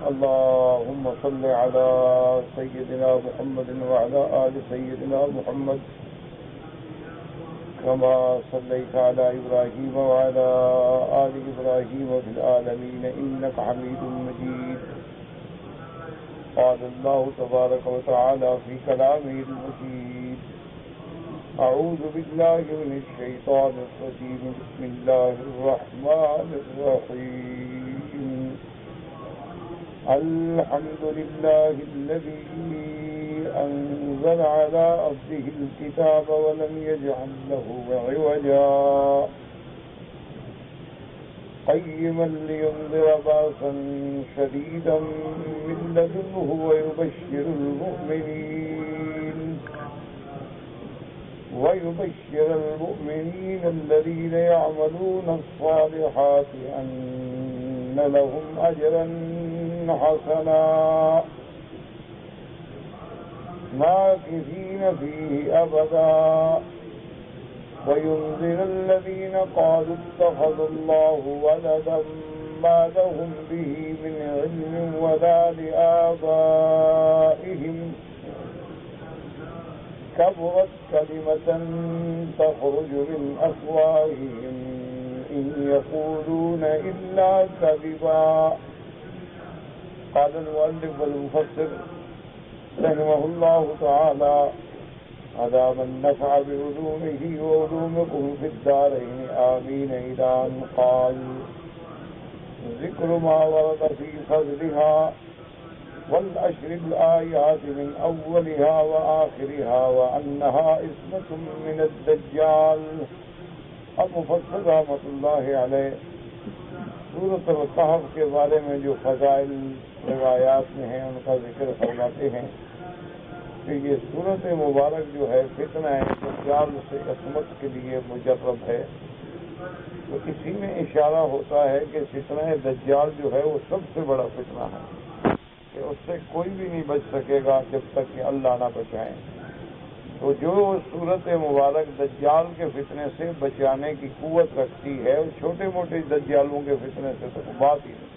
اللهم صل على سيدنا محمد وعلى آل سيدنا محمد كما صليت على إبراهيم وعلى آل إبراهيم في العالمين إنك حميد مجيد. قال الله تبارك وتعالى في كلامه المجيد: أعوذ بالله من الشيطان الرجيم. بسم الله الرحمن الرحيم. الحمد لله الذي أنزل على عبده الكتاب ولم يجعل له عوجا قيما لينذر بأسا شديدا من لدنه ويبشر المؤمنين الذين يعملون الصالحات أن لهم أجرا حسنا ماكثين فيه أبدا وينذر الذين قالوا اتخذ الله ولدا ما لهم به من علم ولا لآبائهم كبرت كلمة تخرج من أفواههم إن يقولون إلا كذبا. قال المؤلف والمفسر رحمه الله تعالى: أدام النفع بعلومه وعلومكم في الدارين آمين. إلى أن قال: ذكر ما ورد في فضلها والأشر الآيات من أولها وآخرها وأنها اسمة من الدجال. المفسر رحمۃ اللہ علیہ سورۃ الکہف کے بارے میں جو فضائل روایات میں ہیں ان کا ذکر فرماتے ہیں کہ یہ سورۃ مبارک جو ہے فتنہ دجال سے عصمت کے لیے مجرب ہے. تو اسی میں اشارہ ہوتا ہے کہ فتنہ دجال جو ہے وہ سب سے بڑا فتنہ ہے کہ اس سے کوئی بھی نہیں بچ سکے گا جب تک کہ اللہ نہ بچائیں. تو جو سورۃ مبارک دجال کے فتنے سے بچانے کی قوت رکھتی ہے اور چھوٹے موٹے دجالوں کے فتنے سے تو بات ہی نہیں.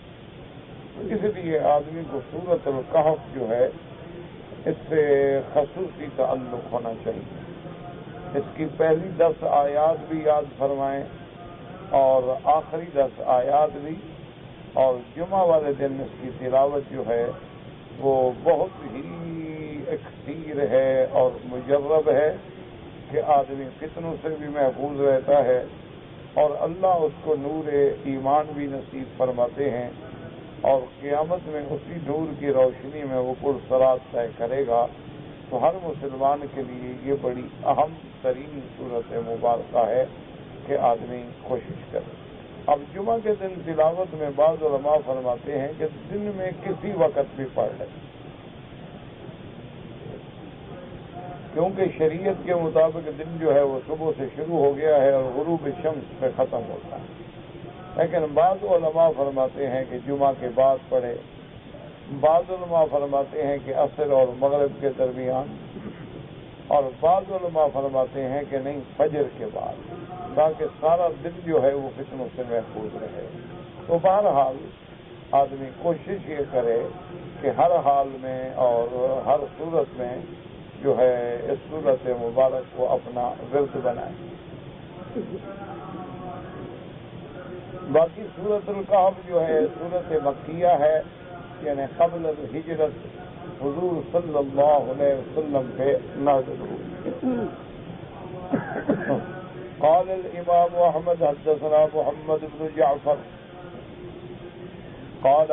تو اس لیے آدمی کو سورۃ الکہف جو ہے اس سے خصوصی تعلق ہونا چاہیے. اس کی پہلی 10 آیات بھی یاد فرمائیں اور آخری 10 آیات بھی، اور جمعہ والے دن اس کی تلاوت جو ہے وہ بہت ہی اکثیر ہے اور مجرب ہے کہ آدمی فتنوں سے بھی محفوظ رہتا ہے اور اللہ اس کو نور ایمان بھی نصیب فرماتے ہیں اور قیامت میں اسی نور کی روشنی میں وہ پرسرات طے کرے گا. تو ہر مسلمان کے لیے یہ بڑی اہم ترین صورت مبارکہ ہے کہ آدمی کوشش کرے. اب جمعہ کے دن تلاوت میں بعض علماء فرماتے ہیں کہ دن میں کسی وقت بھی پڑھ لیں، کیونکہ شریعت کے مطابق دن جو ہے وہ صبح سے شروع ہو گیا ہے اور غروب شمس پہ ختم ہوتا ہے. لیکن بعض علماء فرماتے ہیں کہ جمعہ کے بعد پڑھے، بعض علماء فرماتے ہیں کہ عصر اور مغرب کے درمیان، اور بعض علماء فرماتے ہیں کہ نہیں فجر کے بعد، تاکہ سارا دن جو ہے وہ فتنوں سے محفوظ رہے. تو بہرحال آدمی کوشش یہ کرے کہ ہر حال میں اور ہر صورت میں جو ہے اس صورت مبارک کو اپنا ورد بنائے. باقی سورۃ الکہف جو ہے سورۃ مکیہ ہے، یعنی قبل الہجرت حضور صلی اللہ علیہ وسلم پہ نازل ہوئی. قال الامام احمد حدثنا محمد بن جعفر قال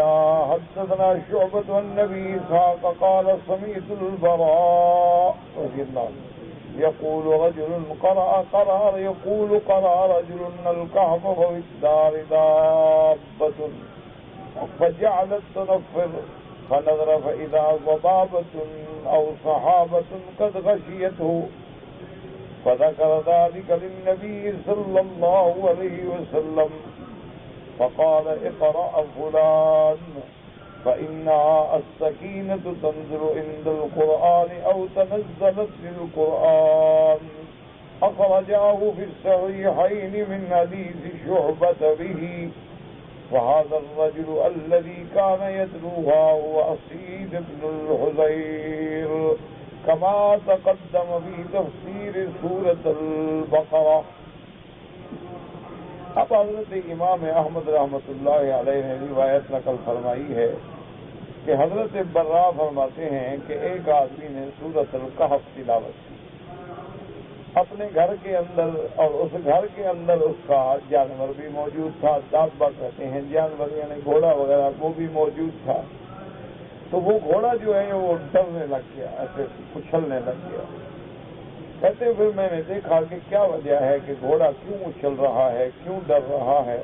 حدثنا شعبة عن ابي اسحاق قال سمعت البراء رضي الله يقول رجل قرأ رجل الكهف وفي الدار دابة فجعلت تنفر فنظر فإذا ضبابة أو صحابة قد غشيته فذكر ذلك للنبي صلى الله عليه وسلم فقال اقرأ فلان فإنها السكينة تنزل عند القرآن أو تنزلت للقرآن. أخرجاه في الصحيحين من حديث شعبة به وهذا الرجل الذي كان يتلوها هو أسيد بن الحذير كما تقدم في تفسير سورة البقرة. اب حضرت امام احمد رحمۃ اللہ علیہ نے روایت نقل فرمائی ہے کہ حضرت برا فرماتے ہیں کہ ایک آدمی نے سورۃ الکہف تلاوت کی اپنے گھر کے اندر، اور اس گھر کے اندر اس کا جانور بھی موجود تھا، دابہ کہتے ہیں جانور یعنی گھوڑا وغیرہ، وہ بھی موجود تھا. تو وہ گھوڑا جو ہے وہ ڈرنے لگ گیا، ایسے اچھلنے لگ گیا. کہتے پھر میں نے دیکھا کہ کیا وجہ ہے کہ گھوڑا کیوں اچھل رہا ہے، کیوں ڈر رہا ہے.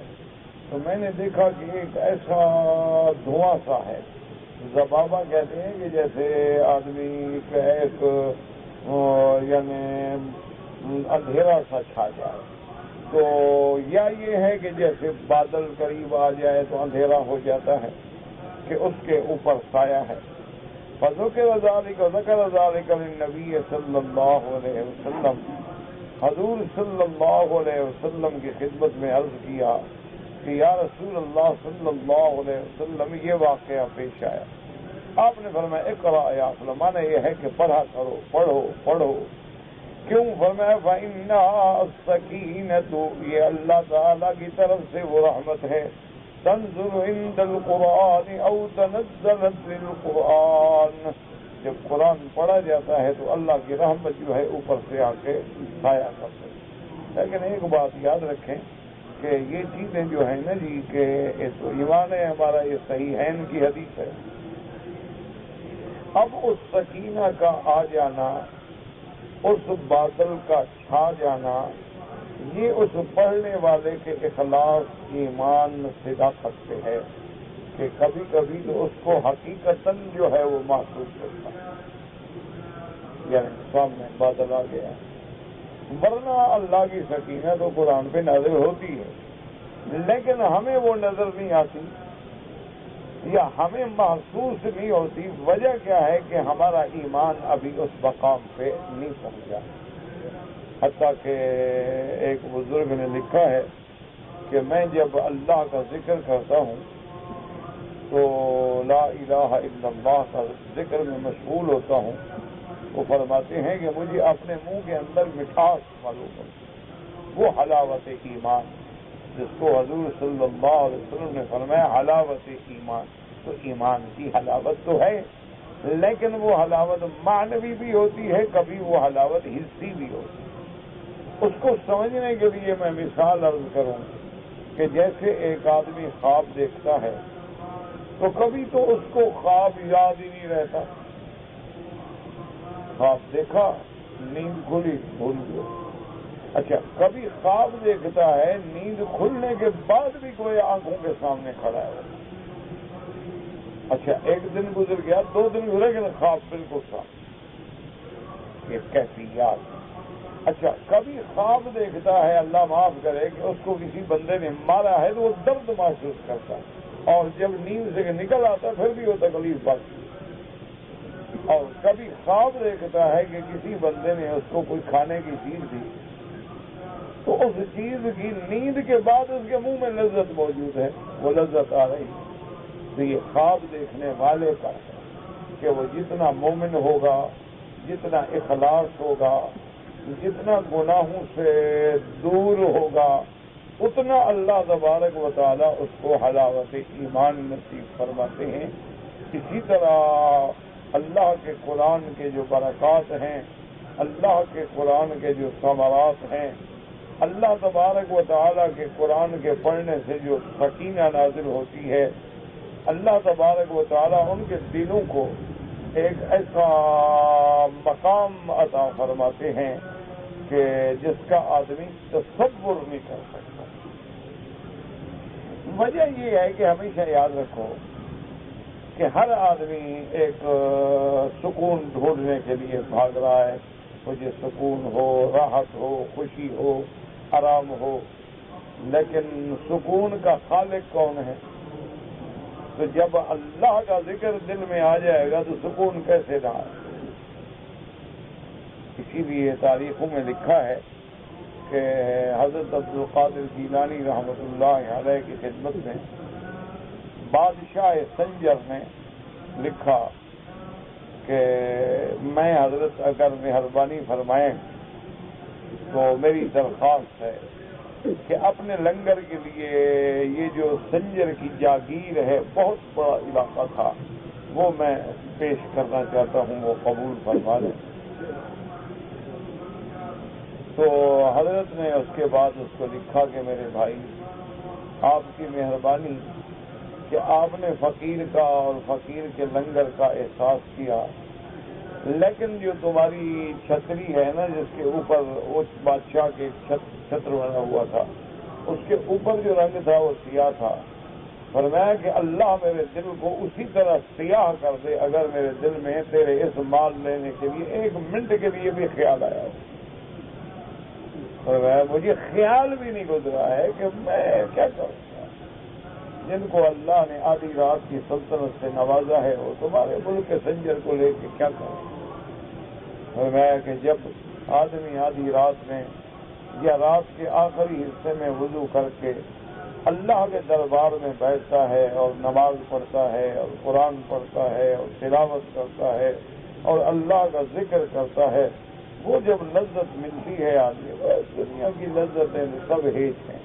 تو میں نے دیکھا کہ ایک ایسا دھواں سا ہے، زبابہ کہتے ہیں کہ جیسے آدمی کا ایک یعنی اندھیرا سا چھا جائے، تو یا یہ ہے کہ جیسے بادل قریب آ جائے تو اندھیرا ہو جاتا ہے کہ اس کے اوپر سایہ ہے. فذکر ذلک للنبی صلی اللہ علیہ وسلم، حضور صلی اللہ علیہ وسلم کی خدمت میں عرض کیا کہ یا رسول اللہ صلی اللہ علیہ وسلم یہ واقعہ پیش آیا. آپ نے فرمایا اقرأ یا فلان، معنی یہ ہے کہ پڑھا کرو، پڑھو پڑھو. کیوں؟ فرمایا فإنها السکینۃ، یہ اللہ تعالیٰ کی طرف سے وہ رحمت ہے، تنزل عند القرآن او تنزلت للقرآن، جب قرآن پڑھا جاتا ہے تو اللہ کی رحمت جو ہے اوپر سے آ کے سایہ کرتے ہیں. لیکن ایک بات یاد رکھیں کہ یہ چیزیں جو ہیں نا جی کہ تو ایمان ہے ہمارا، یہ صحیحین کی حدیث ہے. اب اس سکینہ کا آ جانا، اس بادل کا چھا جانا، یہ اس پڑھنے والے کے اخلاص، ایمان، صداقت سے ہے کہ کبھی کبھی تو اس کو حقیقتاً جو ہے وہ محسوس کرتا ہے، یعنی سامنے بادل آ گیا. ورنہ اللہ کی سکینہ تو قرآن پہ نازل ہوتی ہے، لیکن ہمیں وہ نظر نہیں آتی یا ہمیں محسوس نہیں ہوتی. وجہ کیا ہے کہ ہمارا ایمان ابھی اس مقام پہ نہیں پہنچا. حتیٰ کہ ایک بزرگ نے لکھا ہے کہ میں جب اللہ کا ذکر کرتا ہوں تو لا الہ الا اللہ کا ذکر میں مشغول ہوتا ہوں. وہ فرماتے ہیں کہ مجھے اپنے منہ کے اندر مٹھاس معلوم ہوتی، وہ حلاوت ایمان جس کو حضور صلی اللہ علیہ وسلم نے فرمایا حلاوت ایمان. تو ایمان کی حلاوت تو ہے، لیکن وہ حلاوت معنوی بھی ہوتی ہے، کبھی وہ حلاوت حسی بھی ہوتی ہے. اس کو سمجھنے کے لیے میں مثال عرض کروں کہ جیسے ایک آدمی خواب دیکھتا ہے تو کبھی تو اس کو خواب یاد ہی نہیں رہتا. خواب دیکھا، نیند کھلی، بھول گیا. اچھا، کبھی خواب دیکھتا ہے، نیند کھلنے کے بعد بھی کوئی آنکھوں کے سامنے کھڑا ہے. اچھا، ایک دن گزر گیا، 2 دن گزرے، لیکن خواب بالکل صاف. یہ کیفیات. اچھا، کبھی خواب دیکھتا ہے، اللہ معاف کرے، کہ اس کو کسی بندے نے مارا ہے تو وہ درد محسوس کرتا ہے، اور جب نیند سے نکل آتا ہے پھر بھی وہ تکلیف باقی. اور کبھی خواب دیکھتا ہے کہ کسی بندے نے اس کو کوئی کھانے کی چیز دی تو اس چیز کی نیند کے بعد اس کے منہ میں لذت موجود ہے، وہ لذت آ رہی ہے. تو یہ خواب دیکھنے والے پر ہے کہ وہ جتنا مومن ہوگا، جتنا اخلاص ہوگا، جتنا گناہوں سے دور ہوگا، اتنا اللہ تبارک و تعالی اس کو حلاوت ایمان نصیب فرماتے ہیں. اسی طرح اللہ کے قرآن کے جو برکات ہیں، اللہ کے قرآن کے جو ثمرات ہیں، اللہ تبارک و تعالیٰ کے قرآن کے پڑھنے سے جو سکینہ نازل ہوتی ہے، اللہ تبارک و تعالیٰ ان کے دلوں کو ایک ایسا مقام عطا فرماتے ہیں کہ جس کا آدمی تصور نہیں کر سکتا. وجہ یہ ہے کہ ہمیشہ یاد رکھو کہ ہر آدمی ایک سکون ڈھونڈنے کے لیے بھاگ رہا ہے. مجھے سکون ہو، راحت ہو، خوشی ہو، آرام ہو، لیکن سکون کا خالق کون ہے؟ تو جب اللہ کا ذکر دل میں آ جائے گا تو سکون کیسے نہ آئے؟ اسی لیے تاریخوں میں لکھا ہے کہ حضرت عبد القادر جیلانی رحمۃ اللہ علیہ کی خدمت میں بادشاہ سنجر نے لکھا کہ میں حضرت اگر مہربانی فرمائیں تو میری درخواست ہے کہ اپنے لنگر کے لیے یہ جو سنجر کی جاگیر ہے، بہت بڑا علاقہ تھا، وہ میں پیش کرنا چاہتا ہوں، وہ قبول فرما لیں۔ تو حضرت نے اس کے بعد اس کو لکھا کہ میرے بھائی، آپ کی مہربانی کہ آپ نے فقیر کا اور فقیر کے لنگر کا احساس کیا، لیکن جو تمہاری چھتری ہے نا، جس کے اوپر اس بادشاہ کے چھتر بنا ہوا تھا، اس کے اوپر جو رنگ تھا وہ سیاہ تھا۔ فرمایا کہ اللہ میرے دل کو اسی طرح سیاہ کر دے اگر میرے دل میں تیرے اس مال لینے کے لیے ایک منٹ کے لیے بھی خیال آیا ہو۔ فرمایا مجھے خیال بھی نہیں گزرا ہے کہ میں کیا کروں گا، جن کو اللہ نے آدھی رات کی سلطنت سے نوازا ہے وہ تمہارے ملک کے سنجر کو لے کے کیا کریں۔ فرمایا کہ جب آدمی آدھی رات میں یا رات کے آخری حصے میں وضو کر کے اللہ کے دربار میں بیٹھتا ہے اور نماز پڑھتا ہے اور قرآن پڑھتا ہے اور تلاوت کرتا ہے اور اللہ کا ذکر کرتا ہے، وہ جب لذت ملتی ہے آدمی، دنیا کی لذتیں سب ہیچ ہیں،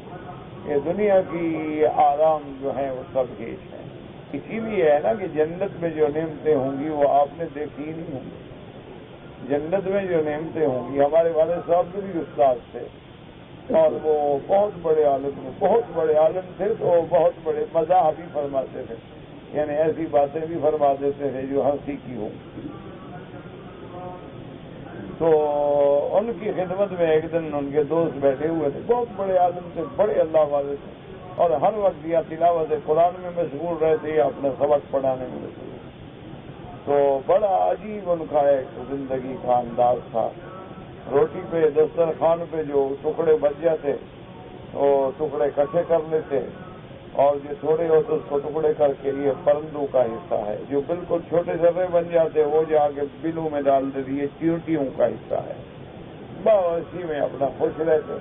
یہ دنیا کی آرام جو ہیں وہ سب ہیچ ہیں۔ اسی لیے ہے نا کہ جنت میں جو نعمتیں ہوں گی وہ آپ نے دیکھی ہی نہیں ہوں گی۔ جنت میں جو نعمتیں ہوں گی، ہمارے والد صاحب بھی استاد تھے اور وہ بہت بڑے عالم تھے، تو بہت بڑے مزاح بھی فرماتے تھے، یعنی ایسی باتیں بھی فرما دیتے تھے جو ہنسی کی ہوں۔ تو ان کی خدمت میں ایک دن ان کے دوست بیٹھے ہوئے تھے، بہت بڑے عالم تھے، بڑے اللہ والے تھے، اور ہر وقت یا تلاوت قرآن میں مشغول رہتے یا اپنے سبق پڑھانے میں مشغول۔ تو بڑا عجیب ان کا ایک زندگی کا انداز تھا۔ روٹی پہ دسترخوان پہ جو ٹکڑے بچ جاتے وہ ٹکڑے اکٹھے کر لیتے، اور جو تھوڑے ہوتے اس کو ٹکڑے کر کے یہ پرندوں کا حصہ ہے، جو بالکل چھوٹے ذرے بن جاتے وہ جا کے بلوں میں ڈال دیتے، یہ چیونٹیوں کا حصہ ہے، بس اسی میں اپنا خوش رہتے۔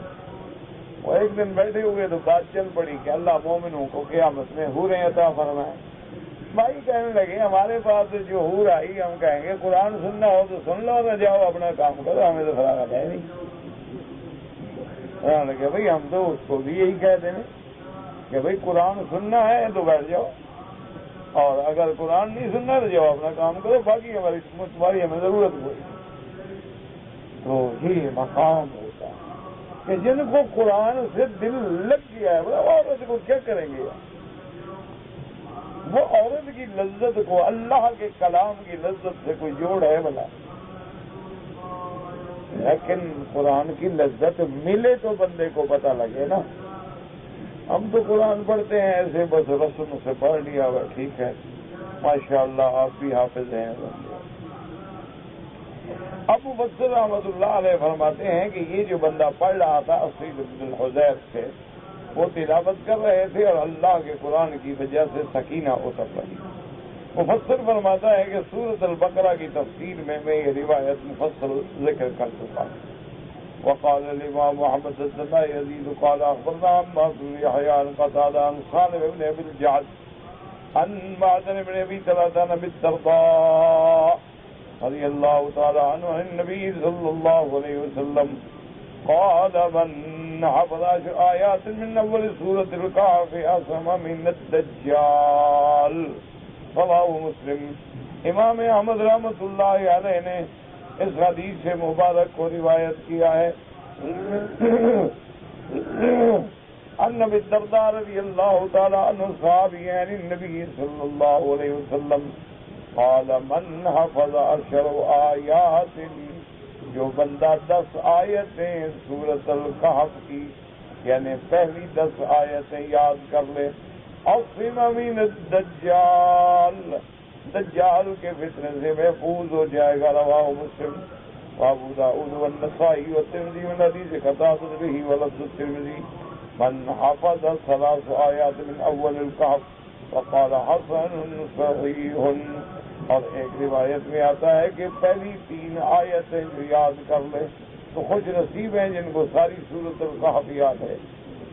وہ ایک دن بیٹھے ہوئے تو بات چل پڑی کہ اللہ مومنوں کو قیامت میں حوریں عطا فرمائے۔ بھائی کہنے لگے ہمارے پاس جو حور آئی، ہم کہیں گے قرآن سننا ہو تو سن لو، نہ جاؤ اپنا کام کرو، ہمیں تو فراغت ہے نہیں۔ لگے بھائی ہم تو اس کو بھی یہی کہہ دیں کہ بھائی قرآن سننا ہے تو بیٹھ جاؤ، اور اگر قرآن نہیں سننا تو جاؤ اپنا کام کرو، باقی تمہاری ہمیں ضرورت ہوئی۔ تو یہ مقام ہوتا ہے کہ جن کو قرآن سے دل لگ گیا ہے، وہ عورت کو کیا کریں گے؟ وہ عورت کی لذت کو اللہ کے کلام کی لذت سے کوئی جوڑ ہے بھلا؟ لیکن قرآن کی لذت ملے تو بندے کو پتہ لگے نا۔ ہم تو قرآن پڑھتے ہیں ایسے بس رسم سے پڑھ لیا ہوا، ٹھیک ہے، ماشاءاللہ آپ بھی حافظ ہیں۔ ابو بکر رحمۃ اللہ علیہ فرماتے ہیں کہ یہ جو بندہ پڑھ رہا تھا اسید بن الحذیف سے، وہ تلاوت کر رہے تھے اور اللہ کے قرآن کی وجہ سے سکینہ اتر رہی۔ مفسر فرماتا ہے کہ سورۃ البقرہ کی تفسیر میں یہ روایت مفصل ذکر کر چکا ہوں۔ وقال الامام محمد بن يزيد قال اخبرنا عمار بن يحيى عن قتادة عن صالح بن ابي الجعد عن معدن بن ابي ثلاثة عن ابي الدرداء رضي الله تعالى عنه عن النبي صلى الله عليه وسلم قال من حفظ 10 آيات من اول سورة الكهف عصم من الدجال۔ رواه مسلم۔ امام احمد رحمۃ اللہ علیہ نے اس حدیث سے مبارک کو روایت کیا ہے۔ ان ابی الدرداء رضی اللہ تعالی عنہ صحابی عن النبی صلی اللہ علیہ وسلم قال من حفظ 10 آیات، جو بندہ 10 آیتیں سورۃ الکہف کی یعنی پہلی 10 آیتیں یاد کر لے، عصم من الدجال، دجال کے فتنے سے محفوظ ہو جائے گا۔ رواه مسلم وابو داؤد والنسائی والترمذی من حدیث قتادہ به ولفظ الترمذی من حفظ 3 آیات من اول الکہف وقال حسن صحیح۔ اور ایک روایت میں آتا ہے کہ پہلی 3 آیتیں جو یاد کر لے تو خوش نصیب ہیں جن کو ساری سورۃ الکہف یاد ہے،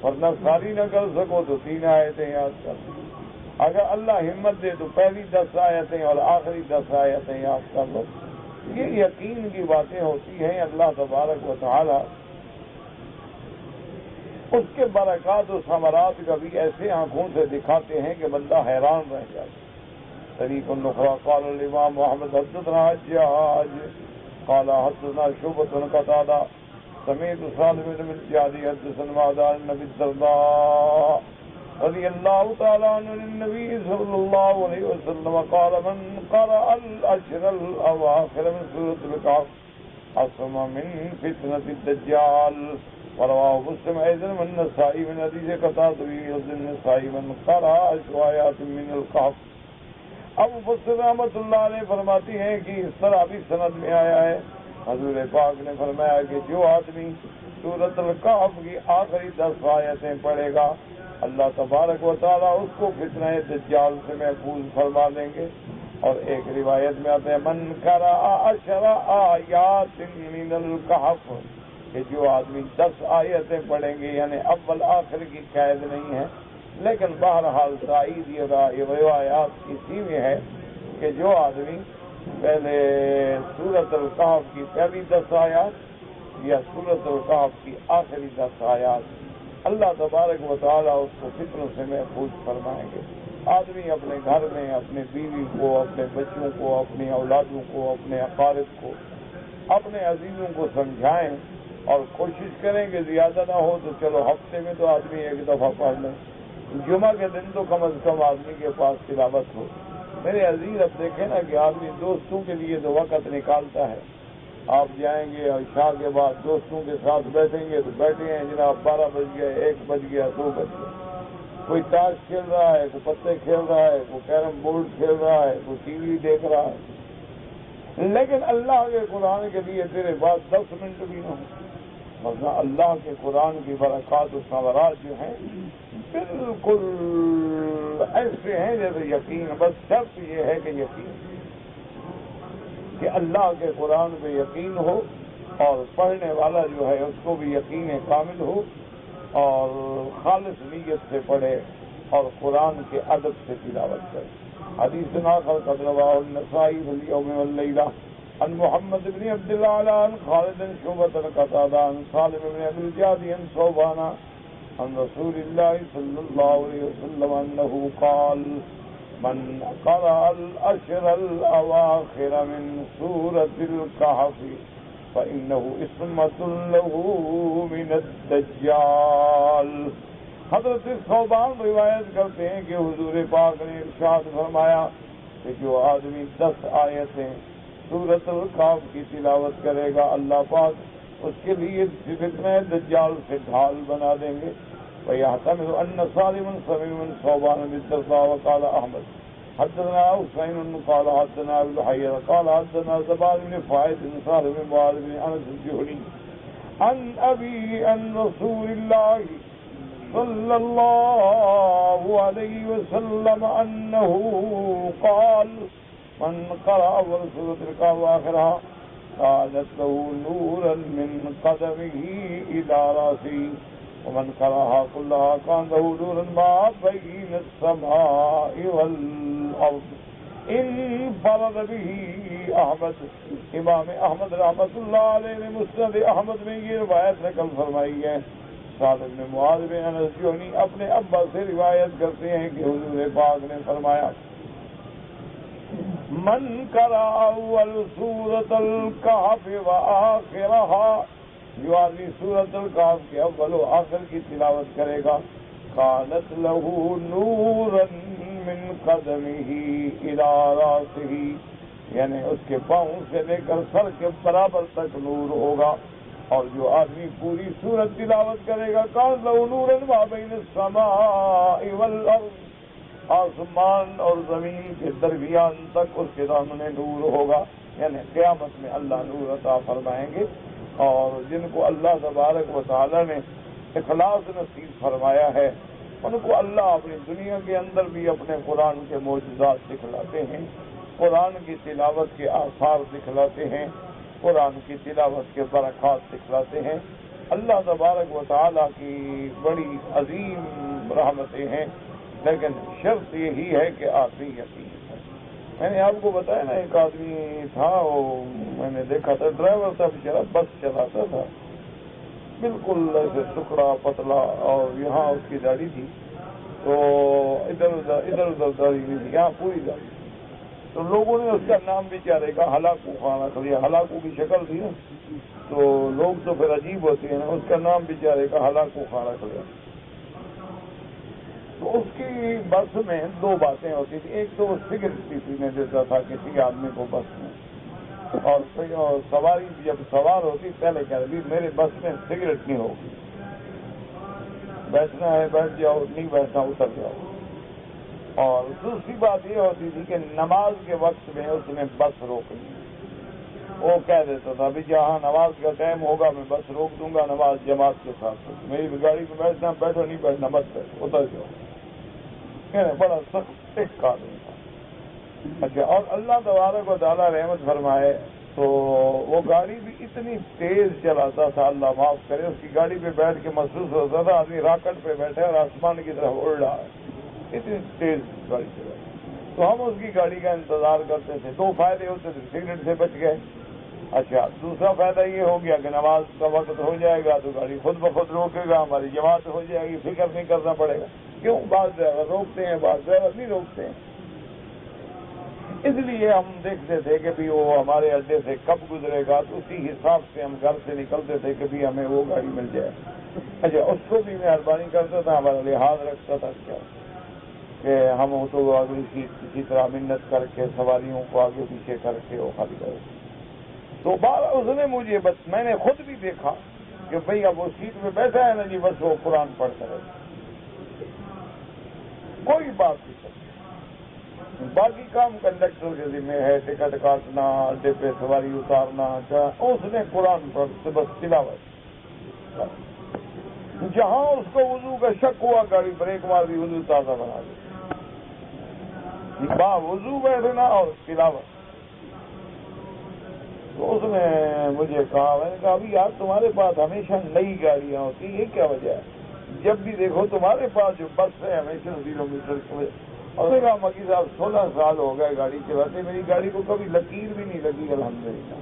ورنہ ساری نہ کر سکو تو 3 آیتیں یاد کر۔ اگر اللہ ہمت دے تو پہلی 10 آیتیں اور آخری 10 آیتیں یاد کر لو. یہ یقین کی باتیں ہوتی ہیں. اللہ تبارک و تعالی اس کے برکات و ثمرات کبھی ایسے آنکھوں سے دکھاتے ہیں کہ بندہ حیران رہ جائے. طریق النخرا قال الامام محمد حدثنا حجاج قال حدثنا شعبة قتادة سمعت سالم بن الجعد حدثنا معاذ النبي الدرداء رضي الله تعالى عنه النبي صلى الله عليه وسلم قال من قرأ العشر الأواخر من سورة الكهف عصم من فتنة الدجال. ورواه مسلم أيضا من النسائي من حديث قتادة النسائي من قرأ 10 آيات من الكهف. ابو بکر رحمۃ اللہ علیہ فرماتی ہیں کہ اس طرح بھی سند میں آیا ہے حضور پاک نے فرمایا کہ جو آدمی سورۃ الکہف کی آخری 10 آیتیں پڑھے گا اللہ تبارک و تعالیٰ اس کو فتنہ دجال سے محفوظ فرما دیں گے. اور ایک روایت میں آتے ہیں من قرأ 10 آیات من الکہف کہ جو آدمی 10 آیتیں پڑھیں گے یعنی اول آخر کی قید نہیں ہے لیکن بہرحال تائید یہ روایات اسی میں ہے کہ جو آدمی پہلے سورۃ الکہف کی پہلی 10 آیات یا سورۃ الکہف کی آخری 10 آیات اللہ تبارک و تعالیٰ اس کو فتنوں سے محفوظ فرمائیں گے. آدمی اپنے گھر میں اپنے بیوی کو اپنے بچوں کو اپنی اولادوں کو اپنے اقارب کو اپنے عزیزوں کو سمجھائیں اور کوشش کریں کہ زیادہ نہ ہو تو چلو ہفتے میں تو آدمی ایک دفعہ پڑھ لیں. جمعہ کے دن تو کم از کم آدمی کے پاس تلاوت ہو. میرے عزیز اب دیکھیں نا کہ آدمی دوستوں کے لیے تو وقت نکالتا ہے. آپ جائیں گے اور عشاء کے بعد دوستوں کے ساتھ بیٹھیں گے تو بیٹھے ہیں جناب 12 بج گئے 1 بج گیا 2 بج گیا. کوئی تاش کھیل رہا ہے کوئی پتے کھیل رہا ہے کوئی کیرم بورڈ کھیل رہا ہے کوئی ٹی وی دیکھ رہا ہے. لیکن اللہ کے قرآن کے لیے تیرے پاس 10 منٹ بھی نہ ہو. ورنہ اللہ کے قرآن کی برکات و ثمرات جو ہیں بالکل ایسے ہیں جیسے یقین. بس شرط یہ ہے کہ یقین کہ اللہ کے قرآن پہ یقین ہو اور پڑھنے والا جو ہے اس کو بھی یقین کامل ہو اور خالص نیت سے پڑھے اور قرآن کے ادب سے تلاوت کرے. حدیث آخر قد رواه النسائی فی اليوم واللیلہ عن محمد بن عبد الله عن خالد شعبة قتادة عن سالم بن ابي الجعد عن ثوبان عن رسول الله صلى الله عليه وسلم انه قال من قرأ العشر الاواخر من سورة الكهف فإنه عصمة له من الدجال. حضرت ثوبان روایت کرتے ہیں کہ حضور پاک نے ارشاد فرمایا کہ جو آدمی 10 آیتیں سورۃ الکہف کی تلاوت کرے گا اللہ پاک اس کے لیے فتنہ دجال سے ڈھال بنا دیں گے. وَيَحْتَمِلُ أَنَّ سَالِمًا سَمِعَ مِنْ ثَوْبَانَ بِالدَّرْدَاءِ وَقَالَ أَحْمَدُ حدثنا حسين قال حدثنا ابن حير قال حدثنا زبان بن فائد بن سالم بن معاذ بن انس الجهني عن ابي عن رسول الله صلى الله عليه وسلم انه قال من قرأ سورة الكهف آخرها كانت له نورا من قدمه إلى رأسه ومن قرأها كلها كان له نورا ما بين السماء والأرض. انفرد به احمد. امام احمد رحمۃ اللہ علیہ نے مسند احمد میں یہ روایت نقل فرمائی ہے. سعد بن معاذ بن انس جوہنی اپنے ابا سے روایت کرتے ہیں کہ حضور پاک نے فرمایا من قرأ اول سورۃ الکہف وآخرها جو آدمی سورۃ الکہف کے اول و آخر کی تلاوت کرے گا کانت له نورا من قدمه الى راسه یعنی اس کے پاؤں سے لے کر سر کے برابر تک نور ہوگا. اور جو آدمی پوری سورت تلاوت کرے گا کانت له نورا ما بین السماء والارض آسمان اور زمین کے درمیان تک اس کے سامنے نور ہوگا. یعنی قیامت میں اللہ نور عطا فرمائیں گے. اور جن کو اللہ تبارک و تعالی نے اخلاص نصیب فرمایا ہے ان کو اللہ اپنی دنیا کے اندر بھی اپنے قرآن کے معجزات دکھلاتے ہیں, قرآن کی تلاوت کے آثار دکھلاتے ہیں, قرآن کی تلاوت کے برکات دکھلاتے ہیں. اللہ تبارک و تعالی کی بڑی عظیم رحمتیں ہیں لیکن شرط یہی ہے کہ آدمی یقین ہے۔ میں نے آپ کو بتایا نا، ایک آدمی تھا، وہ میں نے دیکھا تھا، ڈرائیور تھا بیچارہ، بس چلاتا تھا، بالکل ایسے ٹکڑا پتلا، اور یہاں اس کی داڑھی تھی تو ادھر ادھر داڑھی نہیں تھی، یہاں پوری داڑھی۔ تو لوگوں نے اس کا نام بیچارے کا ہلاکو خان رکھ لیا، ہلاکو کی شکل تھی نا، تو لوگ تو پھر عجیب ہوتے ہیں نا، اس کا نام بیچارے کا ہلاکو خان رکھ لیا۔ تو اس کی بس میں دو باتیں ہوتی تھی، ایک تو وہ سگریٹ پینے دیتا تھا کسی آدمی کو بس میں، اور سواری جب سوار ہوتی پہلے کہہ رہی میرے بس میں سگریٹ نہیں ہوگی، بیٹھنا ہے بیٹھ جاؤ، نہیں بیٹھنا اتر جاؤ۔ اور دوسری بات یہ ہوتی تھی کہ نماز کے وقت میں اس نے بس روکنی، وہ کہہ دیتا تھا ابھی جہاں نماز کا ٹائم ہوگا میں بس روک دوں گا، نماز جماعت کے ساتھ، میری گاڑی میں بیٹھنا بیٹھو، نہیں بیٹھنا مت بیٹھو، اتر جاؤ۔ بڑا سخت ایک آدمی تھا۔ اچھا، اور اللہ تبارک و تعالیٰ رحمت فرمائے تو وہ گاڑی بھی اتنی تیز چلاتا تھا، اللہ معاف کرے، اس کی گاڑی پہ بیٹھ کے محسوس ہوتا تھا آدمی راکٹ پہ بیٹھے اور آسمان کی طرف اڑ رہا ہے، اتنی تیز گاڑی چلا۔ تو ہم اس کی گاڑی کا انتظار کرتے تھے۔ دو فائدے ہوتے تھے، سگریٹ سے بچ گئے۔ اچھا، دوسرا فائدہ یہ ہو گیا کہ نماز کا وقت ہو جائے گا تو گاڑی خود بخود روکے گا، ہماری جماعت ہو جائے گی، فکر نہیں کرنا پڑے گا۔ کیوں؟ بعض ڈرائیور روکتے ہیں، بعض ڈرائیور نہیں روکتے ہیں۔ اس لیے ہم دیکھتے تھے کہ بھی وہ ہمارے اڈے سے کب گزرے گا، تو اسی حساب سے ہم گھر سے نکلتے تھے کہ بھی ہمیں وہ گاڑی مل جائے۔ اچھا، اس کو بھی مہربانی کرتا تھا، ہمارا لحاظ رکھتا تھا کیا کہ ہم تو اگلی سیٹ کسی طرح منت کر کے سواریوں کو آگے پیچھے کر کے وہ خالی کرے۔ تو بار اس نے مجھے، بس میں نے خود بھی دیکھا کہ بھئی اب وہ سیٹ پہ بیٹھا ہے نا جی، بس وہ قرآن پڑھتا رہے، کوئی بات نہیں کرتی۔ باقی کام کنڈکٹر کے ذمہ ہے، ٹکٹ کاٹنا، اڈے پہ سواری اتارنا، اس نے قرآن پڑھ بس تلاوت۔ جہاں اس کو وضو کا شک ہوا گاڑی بریک مار دی، وضو تازہ بنا دی، با وضو بیٹھنا اور تلاوت۔ تو اس نے مجھے کہا، میں نے کہا ابھی یار تمہارے پاس ہمیشہ نئی گاڑیاں ہوتی، یہ کیا وجہ ہے؟ جب بھی دیکھو تمہارے پاس جو بس ہے ہمیشہ 0 میٹر کے۔ اور میں کہا مکی صاحب 16 سال ہو گئے گاڑی چلاتے، میری گاڑی کو کبھی لکیر بھی نہیں لگی الحمدللہ۔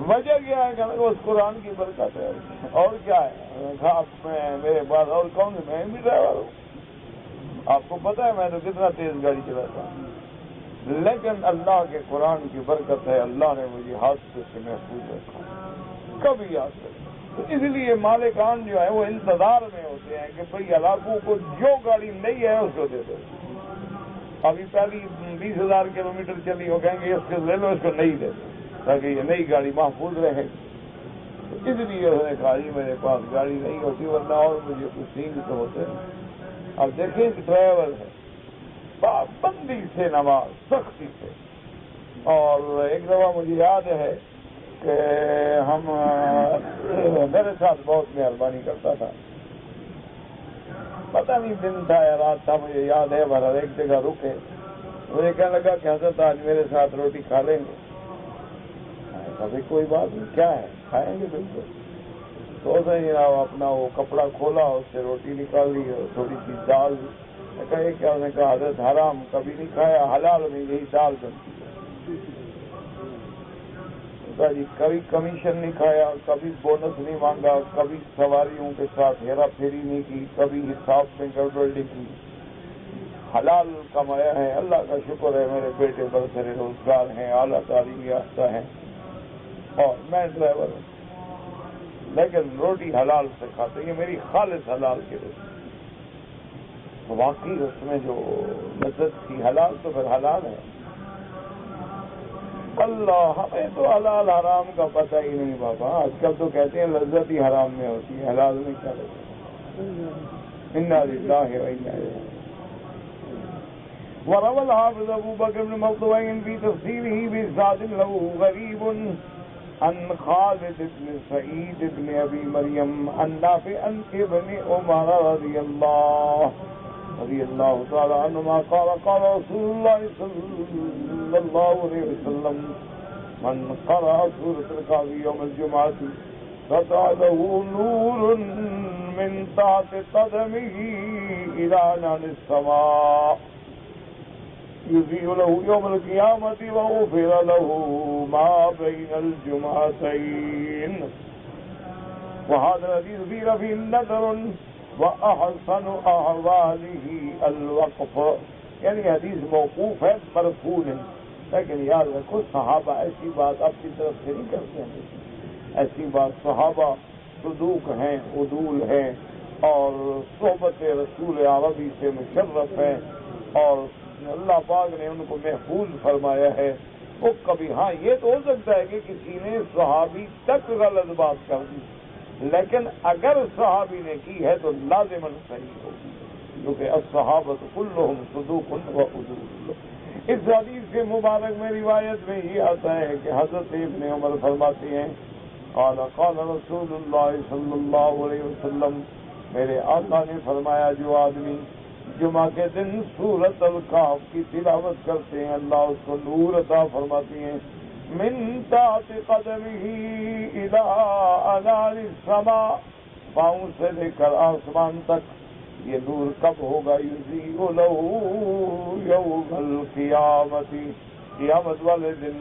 وجہ کیا ہے؟ کہ اس قرآن کی برکت ہے، اور کیا ہے؟ میرے پاس اور کون ہے؟ میں بھی ڈرائیور ہوں، آپ کو پتا ہے میں تو کتنا تیز گاڑی چلاتا ہوں، لیکن اللہ کے قرآن کی برکت ہے، اللہ نے مجھے حادثے سے محفوظ رکھا، کبھی یاد کریں۔ تو اس لیے مالکان جو ہے وہ انتظار میں ہوتے ہیں کہ بھئی علاقوں کو جو گاڑی نہیں ہے اس کو دے دو۔ ابھی پہلی 20,000 کلومیٹر چلی ہو، کہیں گے اس کو لے لو، اس کو نہیں دے دو تاکہ یہ نئی گاڑی محفوظ رہے۔ تو اس لیے اس نے کہا جی میرے پاس گاڑی نہیں ہوتی، ورنہ اور مجھے کچھ سینگ تو ہوتے ہیں۔ اب دیکھیں کہ ڈرائیور ہے، پابندی سے نماز، سختی سے۔ اور ایک دفعہ مجھے یاد ہے کہ ہم میرے ساتھ بہت مہربانی کرتا تھا، پتہ نہیں دن تھا یا رات تھا مجھے یاد ہے، بہرحال ایک جگہ رکے، مجھے کہنے لگا کہ حضرت آج میرے ساتھ روٹی کھا لیں گے؟ کبھی کوئی بات نہیں، کیا ہے، کھائیں گے بالکل۔ تو اس نے جناب اپنا وہ کپڑا کھولا، اس سے روٹی نکال لی اور تھوڑی سی دال، کہا کیا؟ اس نے کہا حضرت حرام کبھی نہیں کھایا، حلال میں یہی دال بنتی ہے۔ جی کبھی کمیشن نہیں کھایا، کبھی بونس نہیں مانگا، کبھی سواریوں کے ساتھ ہیرا پھیری نہیں کی، کبھی حساب میں گڑبڑ نہیں کی، حلال کمایا ہے، اللہ کا شکر ہے، میرے بیٹے برسر روزگار ہیں، اعلیٰ تعلیم یافتہ ہیں، اور میں ڈرائیور ہوں، لیکن روٹی حلال سے کھاتے، یہ میری خالص حلال کی روٹی۔ تو واقعی اس میں جو لذت تھی، حلال تو پھر حلال ہے۔ اللہ، ہمیں تو حلال حرام کا پتہ ہی نہیں بابا، آج کل تو کہتے ہیں لذت ہی حرام میں ہوتی ہے، حلال میں کیا لذت؟ انا للہ و انا الیہ راجعون۔ وروى الحافظ ابو بکر بن مردوی في تفسيره بإسناد له غريب عن خالد بن سعيد بن ابي مريم عن نافع عن ابن عمر رضي الله تعالى عنهما قال قال رسول الله صلى الله عليه وسلم من قرأ سورة الكهف يوم الجمعة فتح له نور من تحت قدمه إلى نار السماء يذيع له يوم القيامة وغفر له ما بين الجمعتين. وهذا الذي يذيع فيه النذر وأحسن أحواله الوقف. یعنی حدیث موقوف ہے، مرفوع نہیں، لیکن یاد رکھو صحابہ ایسی بات اپنی طرف سے نہیں کرتے ہیں. ایسی بات صحابہ صدوق ہیں، عدول ہیں، اور صحبت رسول عربی سے مشرف ہیں، اور اللہ پاک نے ان کو محفوظ فرمایا ہے. وہ کبھی ہاں یہ تو ہو سکتا ہے کہ کسی نے صحابی تک غلط بات کر دی، لیکن اگر صحابی نے کی ہے تو لازماً صحیح ہوگی، کیونکہ الصحابۃ کلہم صدوق و عدول. اس حدیث کے مبارک میں روایت میں یہ آتا ہے کہ حضرت ابن عمر فرماتے ہیں قال قال رسول اللہ صلی اللہ علیہ وسلم، میرے آقا نے فرمایا جو آدمی جمعہ کے دن سورۃ الکہف کی تلاوت کرتے ہیں اللہ اس کو نور عطا فرماتے ہیں. من تحت قدمه الى انار السماء، پاؤں سے لے کر آسمان تک. یہ نور کب ہوگا؟ یضیء له یوم القیامت، قیامت والے دن.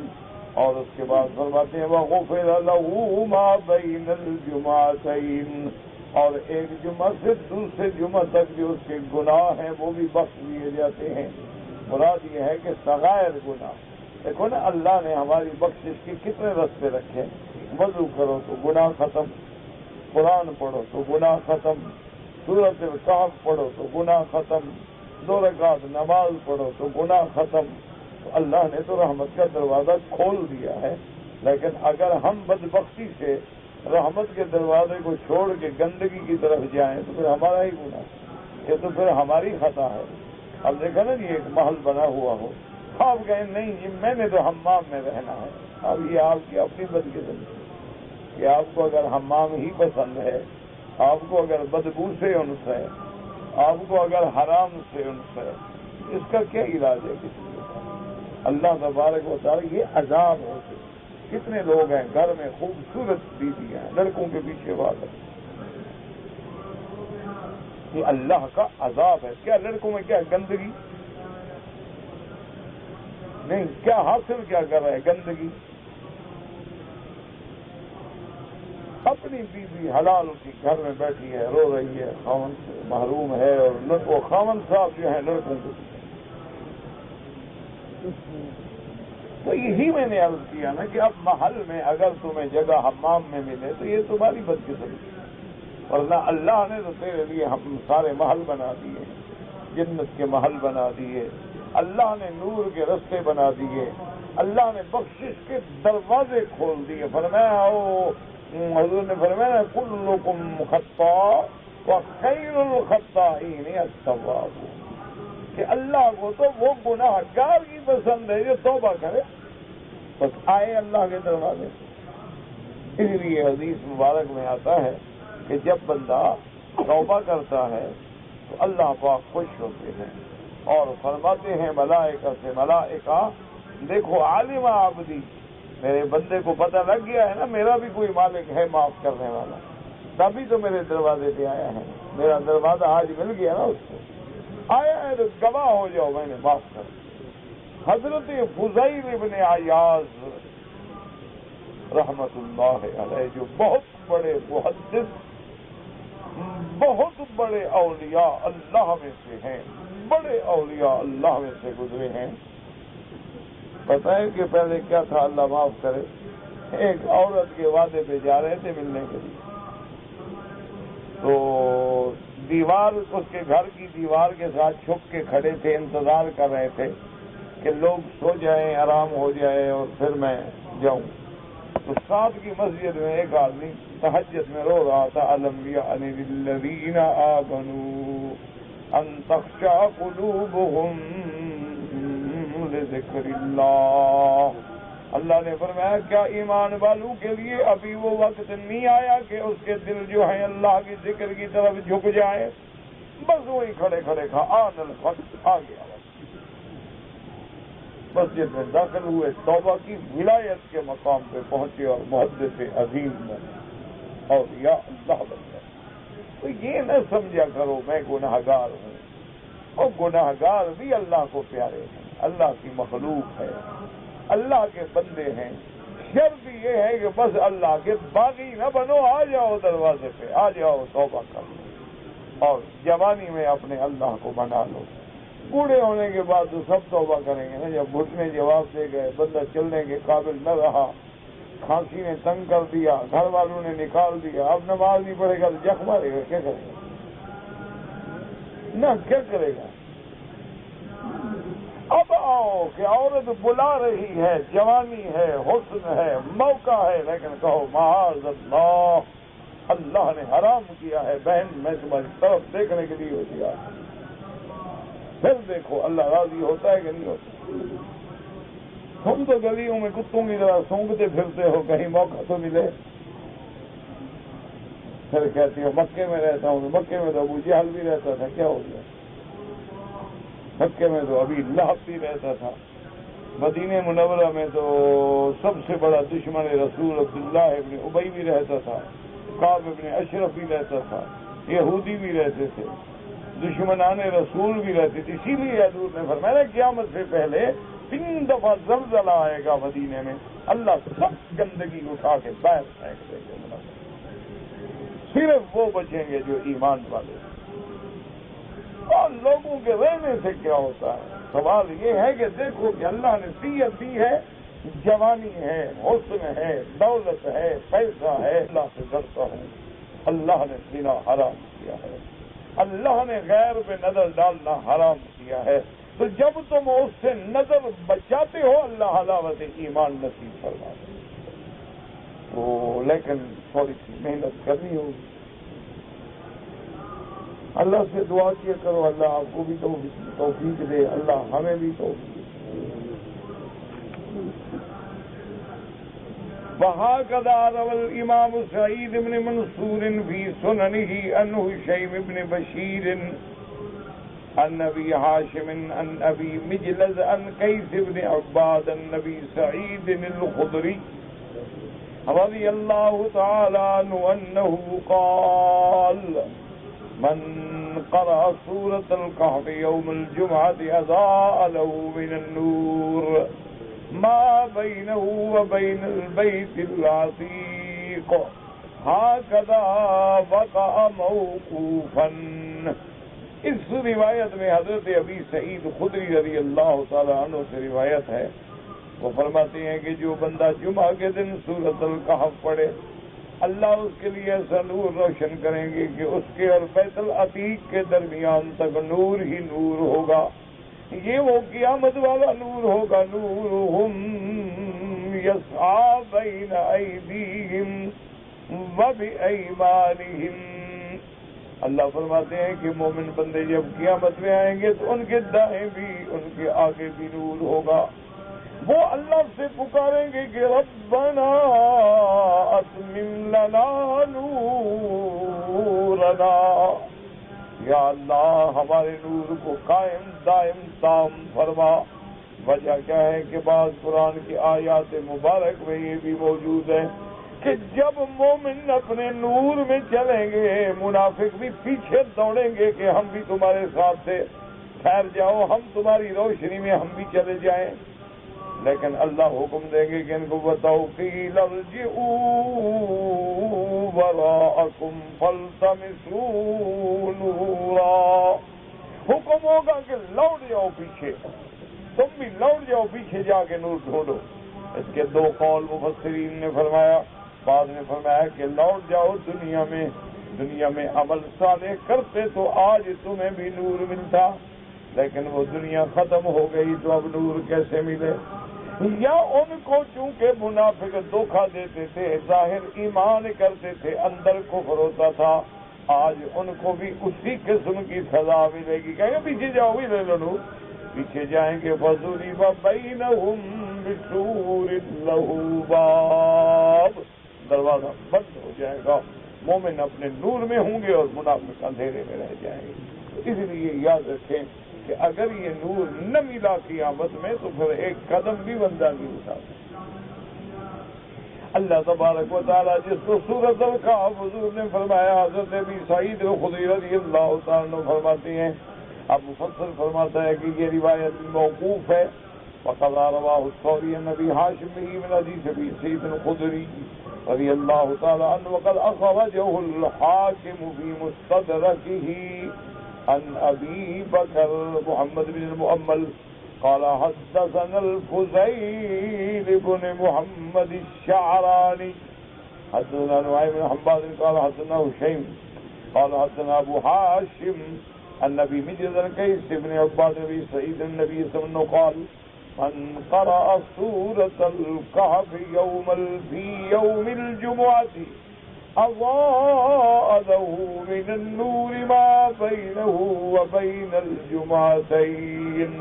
اور اس کے بعد فرماتے ہیں وغفر له ما بین الجمعتین، اور ایک جمعہ سے دوسرے جمعہ تک جو اس کے گناہ ہیں وہ بھی بخش دیے جاتے ہیں. مراد یہ ہے کہ صغائر گناہ. دیکھو نا اللہ نے ہماری بخشش کی کتنے رستے رکھے. وضو کرو تو گناہ ختم، قرآن پڑھو تو گناہ ختم، سورۃ الکہف پڑھو تو گناہ ختم، 2 رکعت نماز پڑھو تو گناہ ختم. تو اللہ نے تو رحمت کا دروازہ کھول دیا ہے. لیکن اگر ہم بدبختی سے رحمت کے دروازے کو چھوڑ کے گندگی کی طرف جائیں تو پھر ہمارا ہی گناہ، یہ تو پھر ہماری خطا ہے. اب دیکھا نا یہ ایک محل بنا ہوا ہو، آپ کہیں نہیں جی میں نے تو حمام میں رہنا ہے. اب یہ آپ کی اپنی بدقسمتی کہ آپ کو اگر حمام ہی پسند ہے، آپ کو اگر بدبو سے انس ہے، آپ کو اگر حرام سے انس ہے، اس کا کیا علاج ہے کسی کے؟ اللہ تبارک و تعالی یہ عذاب ہوتے. کتنے لوگ ہیں گھر میں خوبصورت بیویاں ہیں، لڑکوں کے پیچھے بات ہے. یہ اللہ کا عذاب ہے. کیا لڑکوں میں کیا گندگی نہیں؟ کیا حاصل کیا کر رہے ہیں؟ گندگی. اپنی بیوی حلال کی گھر میں بیٹھی ہے، رو رہی ہے، خاوند سے محروم ہے، اور وہ خاوند صاحب جو ہے لڑکوں کو. تو یہی میں نے عرض کیا نا کہ اب محل میں اگر تمہیں جگہ حمام میں ملے تو یہ تمہاری بدقسمتی. ورنہ اللہ نے تو تیرے لیے ہم سارے محل بنا دیے، جنت کے محل بنا دیے، اللہ نے نور کے رستے بنا دیے، اللہ نے بخشش کے دروازے کھول دیے. فرمایا حضور نے فرمایا کلکم خطاء وخیر الخطائین التواب، کہ اللہ کو تو وہ گناہ گار کی پسند ہے جو توبہ کرے، بس آئے اللہ کے دروازے. اس لیے حدیث مبارک میں آتا ہے کہ جب بندہ توبہ کرتا ہے تو اللہ پاک خوش ہوتے ہیں اور فرماتے ہیں ملائکہ سے، ملائکہ دیکھو عالم عبدی، میرے بندے کو پتہ لگ گیا ہے نا میرا بھی کوئی مالک ہے معاف کرنے والا، تبھی تو میرے دروازے پہ آیا ہے. میرا دروازہ آج مل گیا نا اس کو، آیا ہے تو گواہ ہو جاؤ میں نے معاف کر. حضرت فضیل ابن عیاض رحمت اللہ علیہ جو بہت بڑے محدث، بہت بڑے اولیاء اللہ میں سے ہیں، بڑے اولیاء اللہ میں سے گزرے ہیں. پتہ ہے کہ پہلے کیا تھا اللہ معاف کرے، ایک عورت کے وعدے پہ جا رہے تھے ملنے کے لیے، تو دیوار اس کے گھر کی دیوار کے ساتھ چھپ کے کھڑے تھے، انتظار کر رہے تھے کہ لوگ سو جائیں، آرام ہو جائے اور پھر میں جاؤں. تو ساتھ کی مسجد میں ایک آدمی تہجد میں رو رہا تھا الم یعن للذین آمنوا ان تخشع قلوبهم لذکر اللہ. اللہ نے فرمایا کیا ایمان والوں کے لیے ابھی وہ وقت نہیں آیا کہ اس کے دل جو ہیں اللہ کی ذکر کی طرف جھک جائیں؟ بس وہی کھڑے کھڑے آن الوقت آ گیا. مسجد میں داخل ہوئے، توبہ کی ولایت کے مقام پہ پہنچے اور محدث عظیم میں اور یا اللہ بن گئے. تو یہ نہ سمجھا کرو میں گناہگار ہوں، اور گناہگار بھی اللہ کو پیارے ہیں، اللہ کی مخلوق ہے، اللہ کے بندے ہیں۔ شرط یہ ہے کہ بس اللہ کے باغی نہ بنو، آ جاؤ دروازے پہ، آ جاؤ توبہ کر لو، اور جوانی میں اپنے اللہ کو بنا لو۔ بوڑھے ہونے کے بعد تو سب توبہ کریں گے نا، جب گھٹنے جواب دے گئے، بندہ چلنے کے قابل نہ رہا، کھانسی نے تنگ کر دیا، گھر والوں نے نکال دیا، اب نماز نہیں پڑھے گا تو جخ مارے گا، کیا کرے گا؟ نہ کیا کرے گا؟ اب آؤ کہ عورت بلا رہی ہے، جوانی ہے، حسن ہے، موقع ہے، لیکن کہو معاذ اللہ، اللہ نے حرام کیا ہے، بہن میں تمہاری طرف دیکھنے کے لیے ہو دیا، پھر دیکھو اللہ راضی ہوتا ہے کہ نہیں ہوتا؟ تم تو گلیوں میں کتوں کی طرح سونگتے پھرتے ہو، کہیں موقع تو ملے، پھر کہتی ہو مکے میں رہتا ہوں، مکے میں تو ابو جہل بھی رہتا تھا، کیا ہو گیا؟ مکے میں تو ابھی لہب بھی رہتا تھا، مدینہ منورہ میں تو سب سے بڑا دشمن رسول عبداللہ ابن ابی بھی رہتا تھا، کعب ابن اشرف بھی رہتا تھا، یہودی بھی رہتے تھے، دشمنان رسول بھی رہتے تھے۔ اسی لیے حضور نے فرمایا قیامت سے پہلے 3 دفعہ زلزلہ آئے گا مدینے میں، اللہ سب گندگی اٹھا کے باہر پھینک دے گا، صرف وہ بچیں گے جو ایمان والے، اور لوگوں کے رہنے سے کیا ہوتا ہے؟ سوال یہ ہے کہ دیکھو کہ اللہ نے صحت دی ہے، جوانی ہے، حسن ہے، دولت ہے، پیسہ ہے، اللہ سے ڈرتا ہوں، اللہ نے زنا حرام کیا ہے، اللہ نے غیر پہ نظر ڈالنا حرام کیا ہے، تو جب تم اس سے نظر بچاتے ہو اللہ حلاوت ایمان نصیب فرما دے، تو لیکن تھوڑی سی محنت کرنی ہوگی۔ اللہ سے دعا کیا کرو اللہ آپ کو بھی توفیق دے، اللہ ہمیں بھی توفیق دے۔ وہكذا روى الإمام سعيد بن منصور في سننه عن هشيم بن بشير عن أبي هاشم عن أبي مجلز عن قيس بن عباد النبي سعيد الخدري رضي الله تعالى عنه أنه قال من قرأ سورة الكهف يوم الجمعة أضاء له من النور ما بينه وبين البيت العتيق هكذا وقع موقوفا۔ اس روایت میں حضرت ابی سعید خدری رضی اللہ تعالی عنہ سے روایت ہے، وہ فرماتے ہیں کہ جو بندہ جمعہ کے دن سورۃ الکہف پڑھے، اللہ اس کے لیے ایسا نور روشن کریں گے کہ اس کے اور بیت العتیق کے درمیان تک نور ہی نور ہوگا۔ یہ وہ قیامت والا نور ہوگا، نورہم یسعی بین ایدیہم وبایمانہم۔ اللہ فرماتے ہیں کہ مومن بندے جب قیامت میں آئیں گے تو ان کے دائیں بھی ان کے آگے بھی نور ہوگا، وہ اللہ سے پکاریں گے کہ ربنا اتمم لنا نورنا، یا اللہ ہمارے نور کو قائم دائم تام فرما۔ وجہ کیا ہے کہ بعض قرآن کی آیات مبارک میں یہ بھی موجود ہے کہ جب مومن اپنے نور میں چلیں گے، منافق بھی پیچھے دوڑیں گے کہ ہم بھی تمہارے ساتھ تھے، ٹھہر جاؤ ہم تمہاری روشنی میں ہم بھی چلے جائیں، لیکن اللہ حکم دیں گے کہ ان کو بتاؤ قیل ارجعوا وراءکم فالتمسوا نورا، حکم ہوگا کہ لوٹ جاؤ پیچھے، تم بھی لوٹ جاؤ پیچھے جا کے نور ڈھونڈو۔ اس کے 2 قول مفسرین نے فرمایا، بعض نے فرمایا کہ لوٹ جاؤ دنیا میں عمل صالح کرتے تو آج تمہیں بھی نور ملتا، لیکن وہ دنیا ختم ہو گئی تو اب نور کیسے ملے؟ یا ان کو چونکہ منافق دھوکہ دیتے تھے، ظاہر ایمان کرتے تھے، اندر کفر ہوتا تھا، آج ان کو بھی اسی قسم کی سزا ملے گی۔ کہیں گے پیچھے جاؤ بھی لے لو نور، پیچھے جائیں گے، فَضُرِبَ بَيْنَهُمْ بِسُورٍ لَهُ بَابٌ، دروازہ بند ہو جائے گا، مومن اپنے نور میں ہوں گے اور منافق اندھیرے میں رہ جائیں گے۔ اس لیے یاد رکھیں کہ اگر یہ نور نہ ملا قیامت میں تو پھر ایک قدم بھی بندہ نہیں اٹھا سکتا۔ اللہ تبارک و تعالیٰ جس کو سورۃ الکہف حضور نے فرمایا، حضرت ابی سعید الخدری رضی اللہ تعالیٰ عنہ فرماتے ہیں، اب مفسر فرماتا ہے کہ یہ روایت موقوف ہے، وقد رواہ الثوری عن ابی ہاشم من حدیث ابی سعید الخدری رضی اللہ تعالیٰ عنہ، وقد اخرجہ الحاکم فی مستدرکہ عن ابی بکر محمد بن المؤمل قال حدثنا الفضيل بن محمد الشعراني حدثنا نعيم بن حماد قال حدثنا هشيم قال حدثنا ابو هاشم النبي مجد الكيس بن عباد بن سعيد النبي صلى الله عليه وسلم قال من قرأ سورة الكهف في يوم الجمعة أضاء له من النور ما بينه وبين الجمعتين،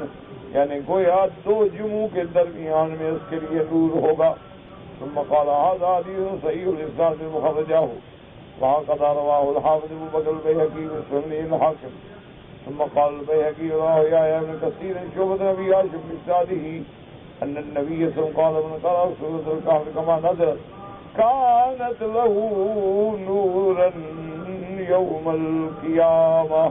یعنی گویا دو جمعوں کے درمیان میں اس کے لیے نور ہوگا. ثم قال هذا حديث صحيح الاسناد المخرجہ وهكذا رواه الحافظ ابو بکر البيهقي وسنن الحاکم. ثم قال البيهقي رواه يحيى بن كثير شعبة ابي هاشم بإسناده ان النبي صلى الله عليه وسلم قال من قرأ سورة الكهف كما نزلت كانت له نورا يوم القيامة.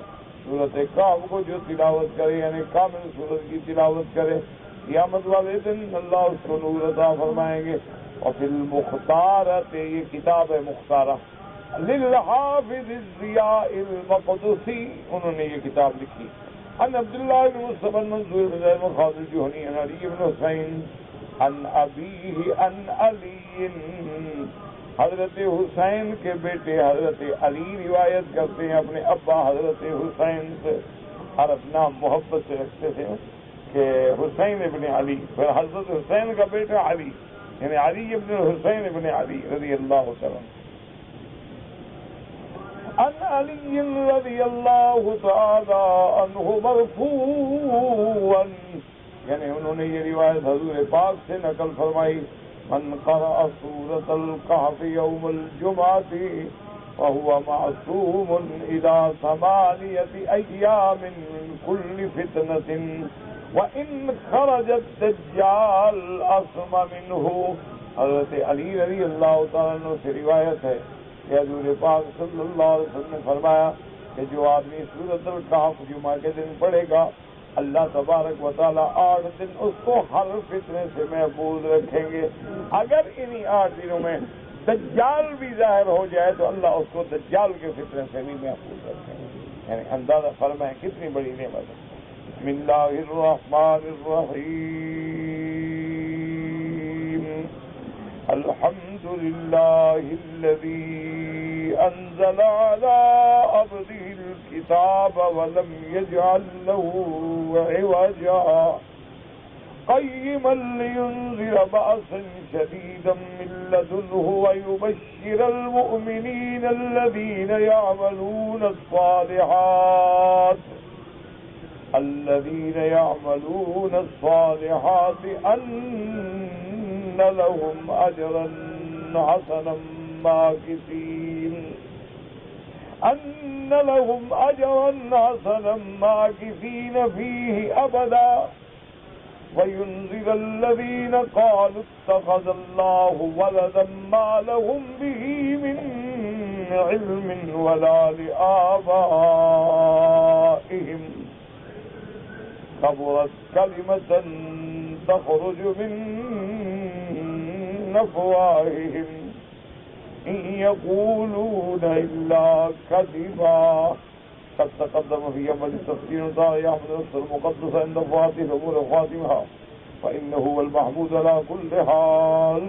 سورۃ کہف کو جو تلاوت کرے یعنی کامل سورت کی تلاوت کرے قیامت والے دن اللہ اس کو نور عطا فرمائیں گے. اور فی المختارۃ، یہ کتاب ہے مختارہ للحافظ الضیاء المقدسی، انہوں نے یہ کتاب لکھی. عن عبداللہ بن مصعب منصور بن زید بن خالد الجہنی عن علی بن حسین عن ابیہ عن علی، حضرت حسین کے بیٹے حضرت علی روایت کرتے ہیں اپنے ابا حضرت حسین سے. عرب نام محبت سے رکھتے تھے کہ حسین ابن علی، پھر حضرت حسین کا بیٹا علی یعنی علی ابن حسین ابن علی رضی اللہ تعالیٰ عن علی رضی اللہ تعالی عنہ مرفوعا، یعنی انہوں نے یہ روایت حضور پاک سے نقل فرمائی. من قرأ سورة الكهف يوم الجمعة فهو معصوم إلى 8 أيام من كل فتنة وإن خرج الدجال أصم منه. حضرت علی رضی اللہ تعالیٰ عنہ سے روایت ہے کہ حضور پاک صلی اللہ علیہ وسلم نے فرمایا کہ جو آدمی سورۃ الکہف جمعہ کے دن پڑھے گا اللہ تبارک و تعالیٰ 8 دن اس کو ہر فتنے سے محفوظ رکھیں گے. اگر انہی 8 دنوں میں دجال بھی ظاہر ہو جائے تو اللہ اس کو دجال کے فتنے سے بھی محفوظ رکھیں گے. یعنی اندازہ فرمائیں کتنی بڑی نعمت ہے. بسم اللہ الرحمن الرحیم. الحمد للہ الذی انزل علی عبده الكتاب ولم يجعل له عوجا قيما لينذر بأسا شديدا من لدنه ويبشر المؤمنين الذين يعملون الصالحات أن لهم أجرا حسنا ماكثين فيه أبدا وينذر الذين قالوا اتخذ الله ولدا ما لهم به من علم ولا لآبائهم كبرت كلمة تخرج من أفواههم إن يقولون إلا كذبا. قد تقدم في أول التفسير تعالى يحمد نفس المقدس عند فواتح الأمور خواتمها فإنه هو المحمود على كل حال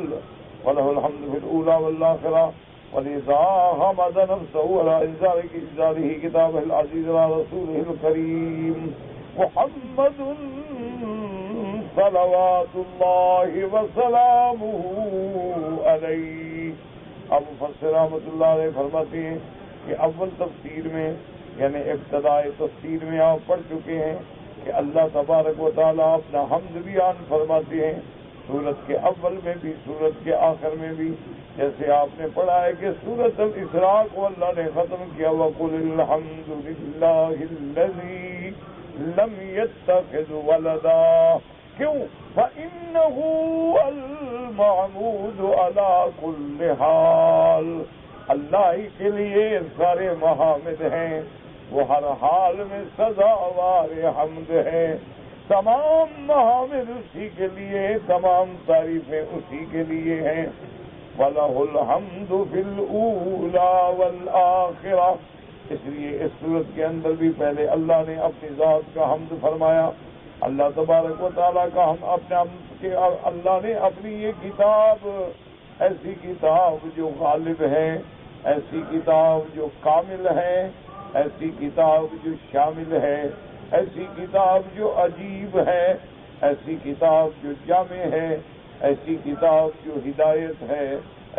وله الحمد في الأولى والآخرة. ولذا حمد نفسه على إنزاله كتابه العزيز على رسوله الكريم محمد صلوات الله وسلامه عليه. اب مفسر رحمۃ اللہ علیہ فرماتے ہیں کہ اول تفسیر میں یعنی ابتدائی تفسیر میں آپ پڑھ چکے ہیں کہ اللہ تبارک و تعالیٰ اپنا حمد بیان فرماتے ہیں سورت کے اول میں بھی سورت کے آخر میں بھی. جیسے آپ نے پڑھا ہے کہ سورت الاسراء کو اللہ نے ختم کیا وَقُلِ الْحَمْدُ لِلَّهِ الَّذِي لَمْ يَتَّخِذْ وَلَدًا. کیوں؟ فَإِنَّهُ الْمَعْمُودُ عَلَى كُلِّ حَالٍ، اللہ ہی کے لیے سارے محامد ہیں، وہ ہر حال میں سزاوار حمد ہے، تمام محامد اسی کے لیے، تمام تعریفیں اسی کے لیے ہیں۔ وَلَهُ الْحَمْدُ فِي الْأُولَى وَالْآخِرَةِ، اس لیے اس صورت کے اندر بھی پہلے اللہ نے اپنی ذات کا حمد فرمایا، اللہ تبارک و تعالیٰ کا ہم اپنے اللہ نے اپنی یہ کتاب، ایسی کتاب جو غالب ہے، ایسی کتاب جو کامل ہے، ایسی کتاب جو شامل ہے، ایسی کتاب جو عجیب ہے، ایسی کتاب جو جامع ہے، ایسی کتاب جو ہدایت ہے،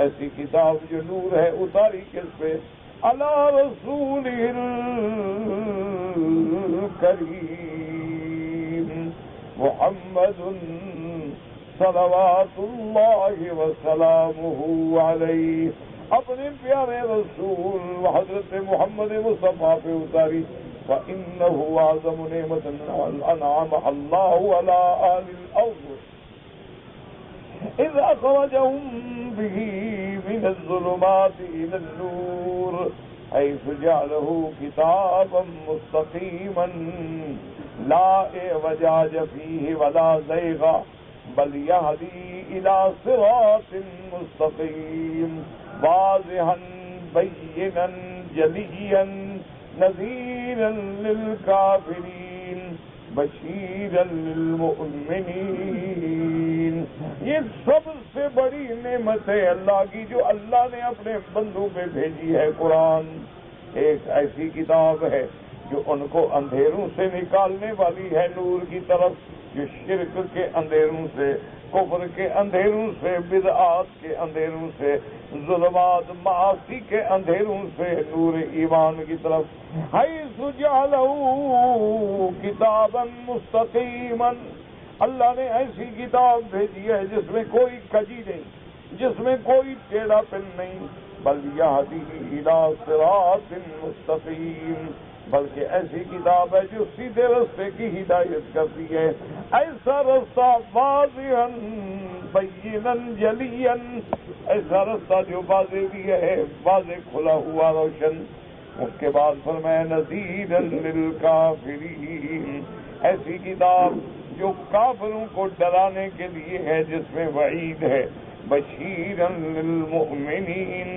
ایسی کتاب جو نور ہے، اتاری کس پہ؟ علی رسول کریم محمد صلوات اللہ وسلامہ علیہ، اپنے پیارے رسول حضرت محمد مصطفیٰ پہ اتاری۔ فَإِنَّهُ أَعْظَمُ نِعْمَةٍ أَنْعَمَهَا اللَّهُ عَلَىٰ أَهْلِ الْأَرْضِ إِذْ أَخْرَجَهُم بِهِ مِنَ الظُّلُمَاتِ إِلَى النُّورِ حَيْثُ جَعَلَهُ كِتَابًا مُسْتَقِيمًا لَا اعْوَجَاجَ فِيهِ وَلَا زَيْغَ بَلْ يَهْدِي إِلَىٰ صِرَاطٍ مُسْتَقِيمٍ واضحًا بَيِّنًا جَلِيًّا نذیرا للکافرین بشیرا للمؤمنین۔ یہ سب سے بڑی نعمت ہے اللہ کی جو اللہ نے اپنے بندوں پہ بھیجی ہے قرآن، ایک ایسی کتاب ہے جو ان کو اندھیروں سے نکالنے والی ہے نور کی طرف، جو شرک کے اندھیروں سے، کفر کے اندھیروں سے، بدعات کے اندھیروں سے، ظلمات معاصی کے اندھیروں سے نور ایمان کی طرف۔ حیث جعلہ کتابا مستقیما، اللہ نے ایسی کتاب بھیجی ہے جس میں کوئی کجی نہیں، جس میں کوئی ٹیڑھا پن نہیں، بل یہدی الی صراط مستقیم، بلکہ ایسی کتاب ہے جو سیدھے رستے کی ہدایت کرتی ہے، ایسا رستہ واضحا بینا جلیا، ایسا رستہ جو واضح بھی ہے، واضح کھلا ہوا روشن۔ اس کے بعد فرمایا نذیرا للکافرین، ایسی کتاب جو کافروں کو ڈرانے کے لیے ہے، جس میں وعید ہے، بشیرا للمؤمنین،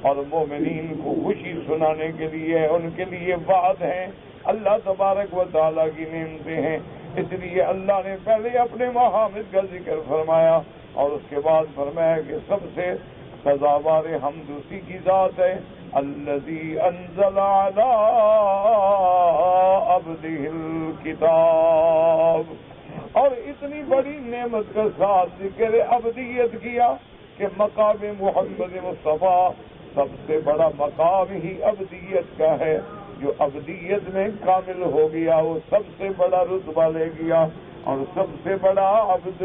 اور مومنین کو خوشی سنانے کے لیے ہے، ان کے لیے وعد ہیں، اللہ تبارک و تعالیٰ کی نعمتیں ہیں۔ اس لیے اللہ نے پہلے اپنے محامد کا ذکر فرمایا اور اس کے بعد فرمایا کہ سب سے سزاوار حمد اسی کی ذات ہے، الذی انزل علی عبدہ الکتاب، اور اتنی بڑی نعمت کے ساتھ ذکر عبدیت کیا کہ مقام محمد مصطفیٰ سب سے بڑا مقام ہی عبدیت کا ہے، جو عبدیت میں کامل ہو گیا وہ سب سے بڑا رتبہ لے گیا، اور سب سے بڑا عبد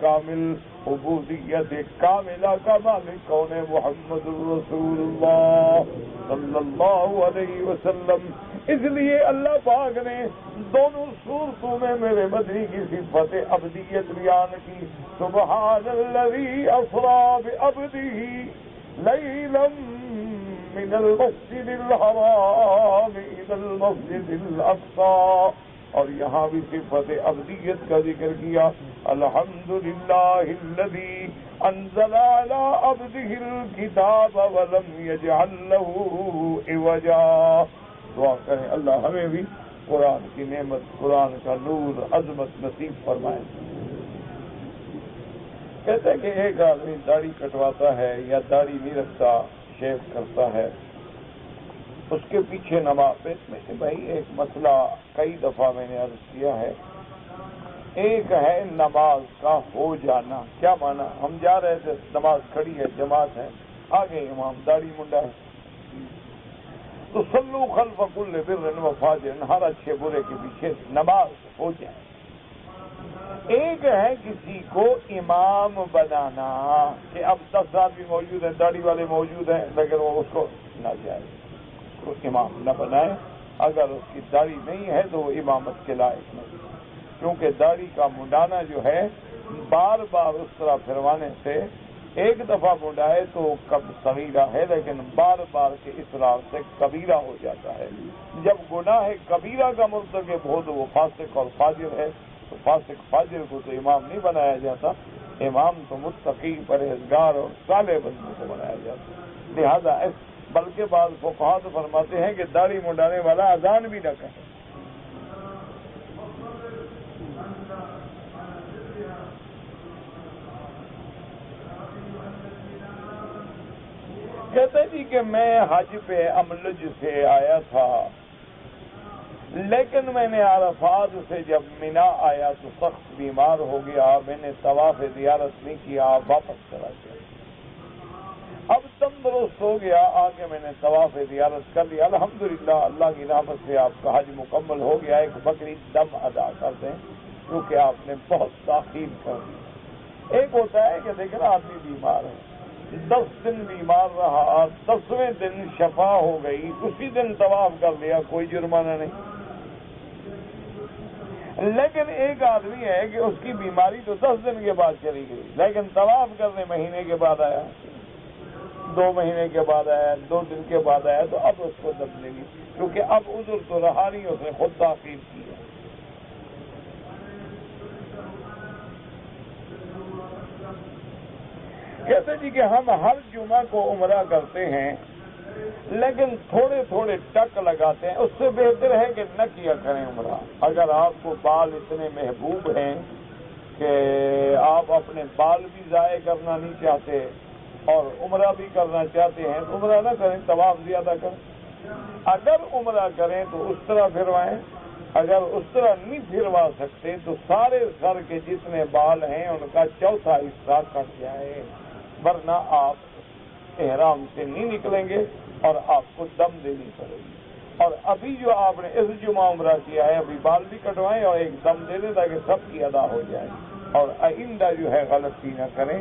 کامل، عبودیت کاملہ کا مالک کون ہے؟ محمد الرسول اللہ صلی اللہ علیہ وسلم۔ اس لیے اللہ پاک نے دونوں صورتوں میں میرے مدنی کی صفت عبدیت بیان کی، سبحان الذی اسری بعبدہ لیلا من المسجد الحرام الى المسجد الاقصى، اور یہاں بھی صفت عبدیت کا ذکر کیا، الحمدللہ الذی انزل علی عبدہ الکتاب ولم یجعل لہ عوجا۔ دعا کریں اللہ ہمیں بھی قرآن کی نعمت، قرآن کا نور، عظمت نصیب فرمائے۔ کہتے ہیں کہ ایک آدمی داڑھی کٹواتا ہے یا داڑھی نہیں رکھتا، شیو کرتا ہے، اس کے پیچھے نماز میں بھائی ایک مسئلہ کئی دفعہ میں نے عرض کیا ہے، ایک ہے نماز کا ہو جانا، کیا مانا؟ ہم جا رہے تھے، نماز کھڑی ہے، جماعت ہے، آگے امام داڑھی منڈا ہے، تو صلو خلف کل بر و فاجر، ہر اچھے برے کے پیچھے نماز ہو جائے۔ ایک ہے کسی کو امام بنانا کہ اب 10 آدمی موجود ہیں، داڑھی والے موجود ہیں، لیکن وہ اس کو نہ جائے، اس کو امام نہ بنائے، اگر اس کی داڑھی نہیں ہے تو وہ امامت کے لائق نہیں۔ کیونکہ داڑھی کا منڈانا جو ہے بار بار اس طرح پھروانے سے، ایک دفعہ منڈائے تو کب صغیرہ ہے، لیکن بار بار کے اصرار سے کبیرہ ہو جاتا ہے۔ جب گناہ کبیرہ کا مرتکب ہو تو وہ فاسق اور فاجر ہے، تو فاسق فاجر کو تو امام نہیں بنایا جاتا، امام تو متقی پرہیزگار اور صالح بندوں کو بنایا جاتا۔ لہذا بلکہ بعض فقہا تو فرماتے ہیں کہ داڑھی منڈانے والا اذان بھی نہ کہے۔ کہتے جی کہ میں حج پہ املج سے آیا تھا، لیکن میں نے عرفات سے جب مینا آیا تو سخت بیمار ہو گیا، میں نے طواف زیارت نہیں کیا، واپس چلا گیا۔ اب تندرست ہو گیا، آگے میں نے طواف زیارت کر لیا، الحمدللہ اللہ کی رحمت سے آپ کا حج مکمل ہو گیا۔ ایک بکری دم ادا کر دیں کیونکہ آپ نے بہت تاخیر کر دی۔ ایک ہوتا ہے کہ دیکھنا آدمی بیمار ہے، 10 دن بیمار رہا، 10ویں دن شفا ہو گئی، اسی دن طواف کر لیا، کوئی جرمانہ نہیں۔ لیکن ایک آدمی ہے کہ اس کی بیماری تو 10 دن کے بعد چلی گئی، لیکن طواف کرنے مہینے کے بعد آیا، 2 مہینے کے بعد آیا، 2 دن کے بعد آیا، تو اب اس کو دم لے گی، کیونکہ اب عذر تو رہا نہیں، اس نے خود تاخیر کی ہے۔ کہتے جی کہ ہم ہر جمعہ کو عمرہ کرتے ہیں، لیکن تھوڑے تھوڑے ٹک لگاتے ہیں، اس سے بہتر ہے کہ نہ کیا کریں عمرہ۔ اگر آپ کو بال اتنے محبوب ہیں کہ آپ اپنے بال بھی ضائع کرنا نہیں چاہتے اور عمرہ بھی کرنا چاہتے ہیں تو عمرہ نہ کریں، طواف زیادہ کریں۔ اگر عمرہ کریں تو اس طرح پھروائیں، اگر اس طرح نہیں پھروا سکتے تو سارے سر کے جتنے بال ہیں ان کا چوتھا حصہ کٹ جائے، ورنہ آپ احرام سے نہیں نکلیں گے اور آپ کو دم دینی پڑے گی۔ اور ابھی جو آپ نے اس جمعہ عمرہ کیا ہے ابھی بال بھی کٹوائیں اور ایک دم دے دیں تاکہ سب کی ادا ہو جائے، اور آئندہ جو ہے غلطی نہ کریں،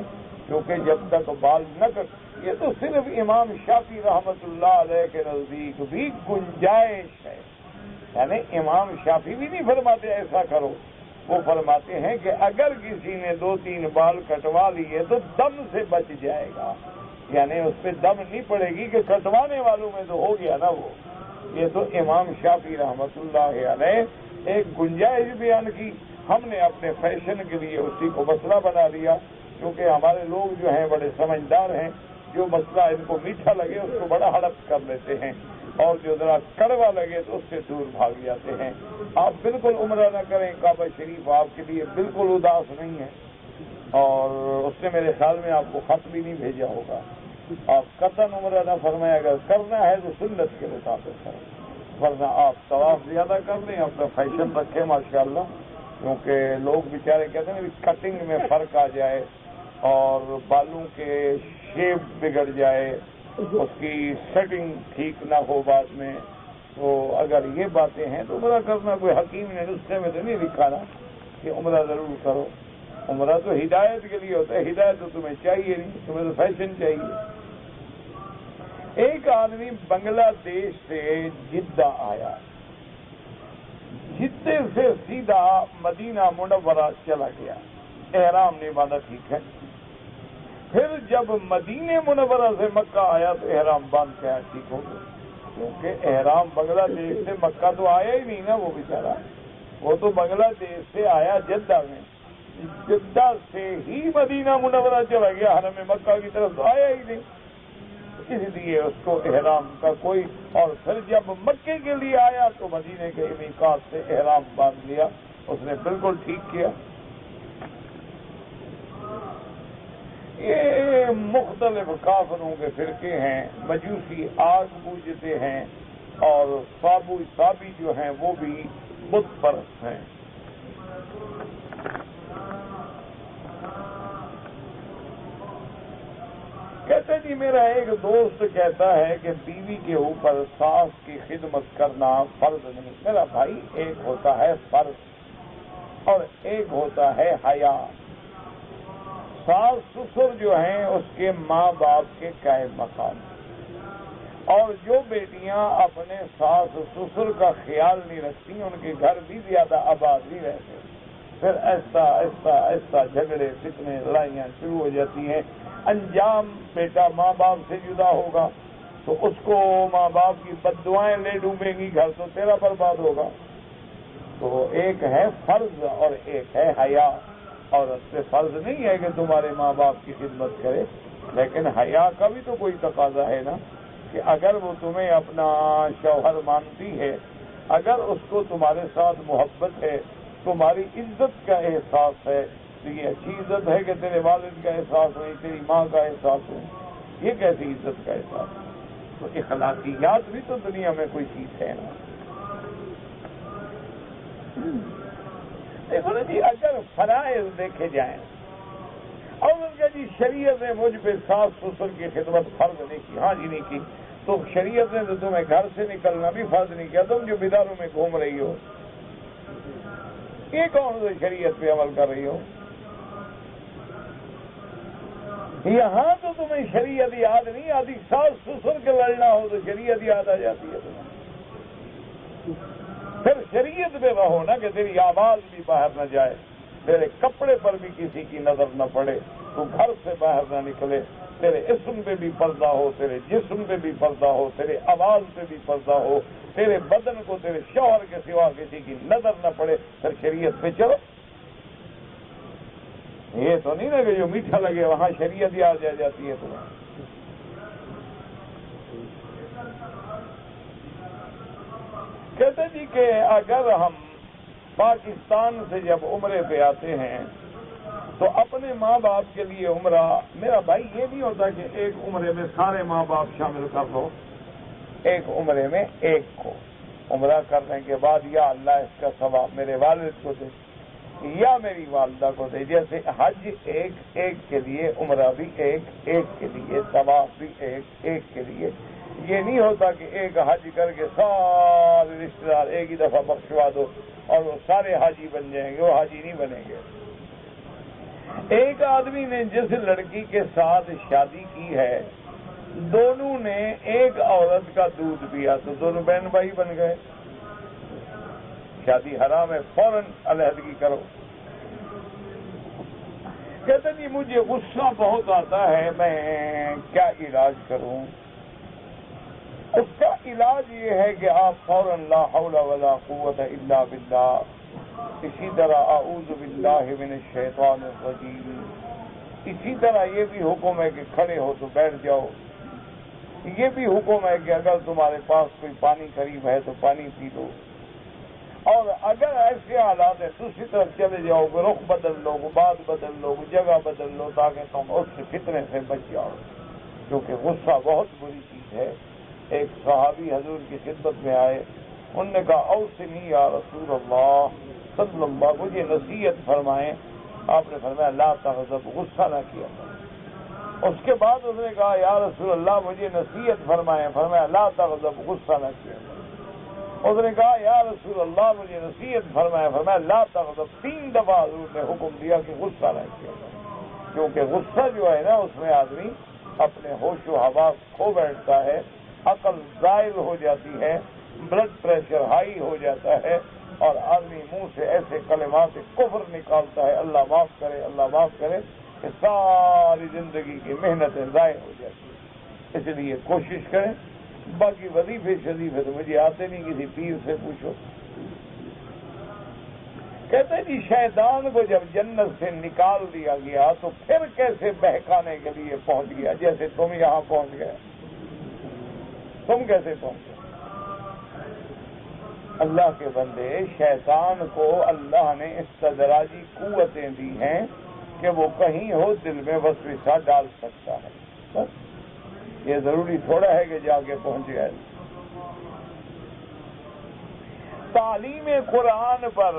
کیونکہ جب تک بال نہ کٹ، یہ تو صرف امام شافعی رحمت اللہ علیہ کے نزدیک بھی گنجائش ہے، یعنی امام شافعی بھی نہیں فرماتے ایسا کرو، وہ فرماتے ہیں کہ اگر کسی نے 2-3 بال کٹوا لیے تو دم سے بچ جائے گا، یعنی اس پہ دم نہیں پڑے گی کہ کٹوانے والوں میں تو ہو گیا نا وہ۔ یہ تو امام شافعی رحمت اللہ علیہ ایک گنجائش بیان کی، ہم نے اپنے فیشن کے لیے اسی کو مسئلہ بنا لیا، کیونکہ ہمارے لوگ جو ہیں بڑے سمجھدار ہیں، جو مسئلہ ان کو میٹھا لگے اس کو بڑا ہڑپ کر لیتے ہیں، اور جو ذرا کڑوا لگے تو اس سے دور بھاگ جاتے ہیں۔ آپ بالکل عمرہ نہ کریں، کعبہ شریف آپ کے لیے بالکل اداس نہیں ہے، اور اس نے میرے خیال میں آپ کو خط بھی نہیں بھیجا ہوگا۔ آپ قطعاً عمرہ نہ فرمائیں، اگر کرنا ہے تو سنت کے مطابق کریں، ورنہ آپ طواف زیادہ کر لیں، اپنا فیشن رکھیں ماشاءاللہ، کیونکہ لوگ بیچارے کہتے ہیں کٹنگ میں فرق آ جائے اور بالوں کے شیپ بگڑ جائے، اس کی سیٹنگ ٹھیک نہ ہو بعد میں، تو اگر یہ باتیں ہیں تو عمرہ کرنا کوئی حکیم نے نسخے میں تو نہیں لکھا نا کہ عمرہ ضرور کرو، عمرہ تو ہدایت کے لیے ہوتا ہے، ہدایت تو تمہیں چاہیے نہیں، تمہیں تو فیشن چاہیے۔ ایک آدمی بنگلہ دیش سے جدہ آیا، جدے سے سیدھا مدینہ منورہ چلا گیا، احرام نہیں باندھا، ٹھیک ہے، پھر جب مدینہ منورہ سے مکہ آیا تو احرام باندھ کے آیا، ٹھیک ہو گیا، کیونکہ احرام بنگلہ دیش سے مکہ تو آیا ہی نہیں نا وہ بیچارہ، وہ تو بنگلہ دیش سے آیا جدہ میں، جدہ سے ہی مدینہ منورہ چلا گیا، حرم مکہ کی طرف تو آیا ہی نہیں، اس لیے اس کو احرام کا کوئی، اور پھر جب مکے کے لیے آیا تو مدینے کے میقات سے احرام باندھ لیا، اس نے بالکل ٹھیک کیا۔ یہ مختلف کافروں کے فرقے ہیں، مجوسی آگ پوجتے ہیں، اور صابی جو ہیں وہ بھی بت پرست ہیں۔ کہتے جی میرا ایک دوست کہتا ہے کہ بیوی کے اوپر ساس کی خدمت کرنا فرض نہیں۔ میرا بھائی، ایک ہوتا ہے فرض اور ایک ہوتا ہے حیا۔ ساس سسر جو ہیں اس کے ماں باپ کے قائم مقام، اور جو بیٹیاں اپنے ساس سسر کا خیال نہیں رکھتی ان کے گھر بھی زیادہ آباد نہیں رہتے۔ پھر ایسا ایسا ایسا جھگڑے فتنے لڑائیاں شروع ہو جاتی ہیں. انجام بیٹا ماں باپ سے جدا ہوگا تو اس کو ماں باپ کی بد دعائیں لے ڈوبیں گی، گھر تو تیرا برباد ہوگا. تو ایک ہے فرض اور ایک ہے حیا. عورت پہ فرض نہیں ہے کہ تمہارے ماں باپ کی خدمت کرے، لیکن حیا کا بھی تو کوئی تقاضا ہے نا کہ اگر وہ تمہیں اپنا شوہر مانتی ہے، اگر اس کو تمہارے ساتھ محبت ہے، تمہاری عزت کا احساس ہے، تو یہ اچھی عزت ہے کہ تیرے والد کا احساس نہیں، تیری ماں کا احساس ہو. یہ کیسی عزت کا احساس ہے؟ تو اخلاقیات بھی تو دنیا میں کوئی چیز ہے نا. دیکھو نا جی، اگر فرائض دیکھے جائیں اور ان کا جی شریعت نے مجھ پہ ساس سسر کی خدمت فرض نہیں کی، ہاں جی نہیں کی، تو شریعت نے تو تمہیں گھر سے نکلنا بھی فرض نہیں کیا. تم جو بیداروں میں گھوم رہی ہو، یہ کون سی شریعت پہ عمل کر رہی ہو؟ یہاں تو تمہیں شریعت یاد نہیں آتی، ساس سسر کے لڑنا ہو تو شریعت یاد آ جاتی ہے تمہیں. پھر شریعت پہ رہو نا کہ تیری آواز بھی باہر نہ جائے، تیرے کپڑے پر بھی کسی کی نظر نہ پڑے، تو گھر سے باہر نہ نکلے، تیرے اسم پہ بھی پردہ ہو، تیرے جسم پہ بھی پردہ ہو، تیرے آواز پہ بھی پردہ ہو، تیرے بدن کو تیرے شوہر کے سوا کسی کی نظر نہ پڑے، پھر شریعت پہ چلو. یہ تو نہیں نا کہ جو میٹھا لگے وہاں شریعت یاد آ جاتی ہے تمہیں. کہتے جی کہ اگر ہم پاکستان سے جب عمرے پہ آتے ہیں تو اپنے ماں باپ کے لیے عمرہ، میرا بھائی یہ نہیں ہوتا کہ ایک عمرے میں سارے ماں باپ شامل کر لو. ایک عمرے میں ایک کو عمرہ کرنے کے بعد یا اللہ اس کا ثواب میرے والد کو دے یا میری والدہ کو دے. جیسے حج ایک ایک کے لیے، عمرہ بھی ایک ایک کے لیے، ثواب بھی ایک ایک کے لیے. یہ نہیں ہوتا کہ ایک حج کر کے سارے رشتے دار ایک ہی دفعہ بخشوا دو اور وہ سارے حاجی بن جائیں گے، وہ حاجی نہیں بنیں گے. ایک آدمی نے جس لڑکی کے ساتھ شادی کی ہے، دونوں نے ایک عورت کا دودھ پیا تو دونوں بہن بھائی بن گئے. شادی حرام ہے، فوراً علیحدگی کرو. کہتے جی مجھے غصہ بہت آتا ہے، میں کیا علاج کروں؟ اس کا علاج یہ ہے کہ آپ فوراً لا حول ولا قوت الا باللہ، اسی طرح اعوذ باللہ من الشیطان الرجیم، اسی طرح یہ بھی حکم ہے کہ کھڑے ہو تو بیٹھ جاؤ. یہ بھی حکم ہے کہ اگر تمہارے پاس کوئی پانی قریب ہے تو پانی پی لو. اور اگر ایسے حالات ہیں دوسری طرف چلے جاؤ گے، رخ بدل لو، بات بدل لو، جگہ بدل لو تاکہ تم اس فتنے سے بچ جاؤ، کیونکہ غصہ بہت بری چیز ہے. ایک صحابی حضور کی خدمت میں آئے، انہوں نے کہا اوصنی یا رسول اللہ صلی اللہ، مجھے نصیحت فرمائیں. آپ نے فرمایا لا تغضب، غصہ نہ کیا. اس کے بعد اس نے کہا یا رسول اللہ مجھے نصیحت فرمائیں. فرمایا لا تغضب، غصہ نہ کیا. اس نے کہا یا رسول اللہ مجھے نصیحت فرمائیں. فرمایا لا تغضب. 3 دفعہ حضور نے حکم دیا کہ غصہ نہ کیا، کیونکہ غصہ جو ہے نا اس میں آدمی اپنے ہوش و حواس کھو بیٹھتا ہے، عقل زائل ہو جاتی ہے، بلڈ پریشر ہائی ہو جاتا ہے، اور آدمی منہ سے ایسے کلمات کفر نکالتا ہے، اللہ معاف کرے اللہ معاف کرے، کہ ساری زندگی کی محنتیں ضائع ہو جاتی ہیں. اس لیے کوشش کریں. باقی وظیفے شریفے تو مجھے آتے نہیں، کسی پیر سے پوچھو. کہتے ہیں جی شیطان کو جب جنت سے نکال دیا گیا تو پھر کیسے بہکانے کے لیے پہنچ گیا؟ جیسے تم یہاں پہنچ گئے، تم کیسے پہنچے؟ اللہ کے بندے، شیطان کو اللہ نے استدراجی قوتیں دی ہیں کہ وہ کہیں ہو دل میں وسوسہ ڈال سکتا ہے. بس یہ ضروری تھوڑا ہے کہ جا کے پہنچ گئے. تعلیم قرآن پر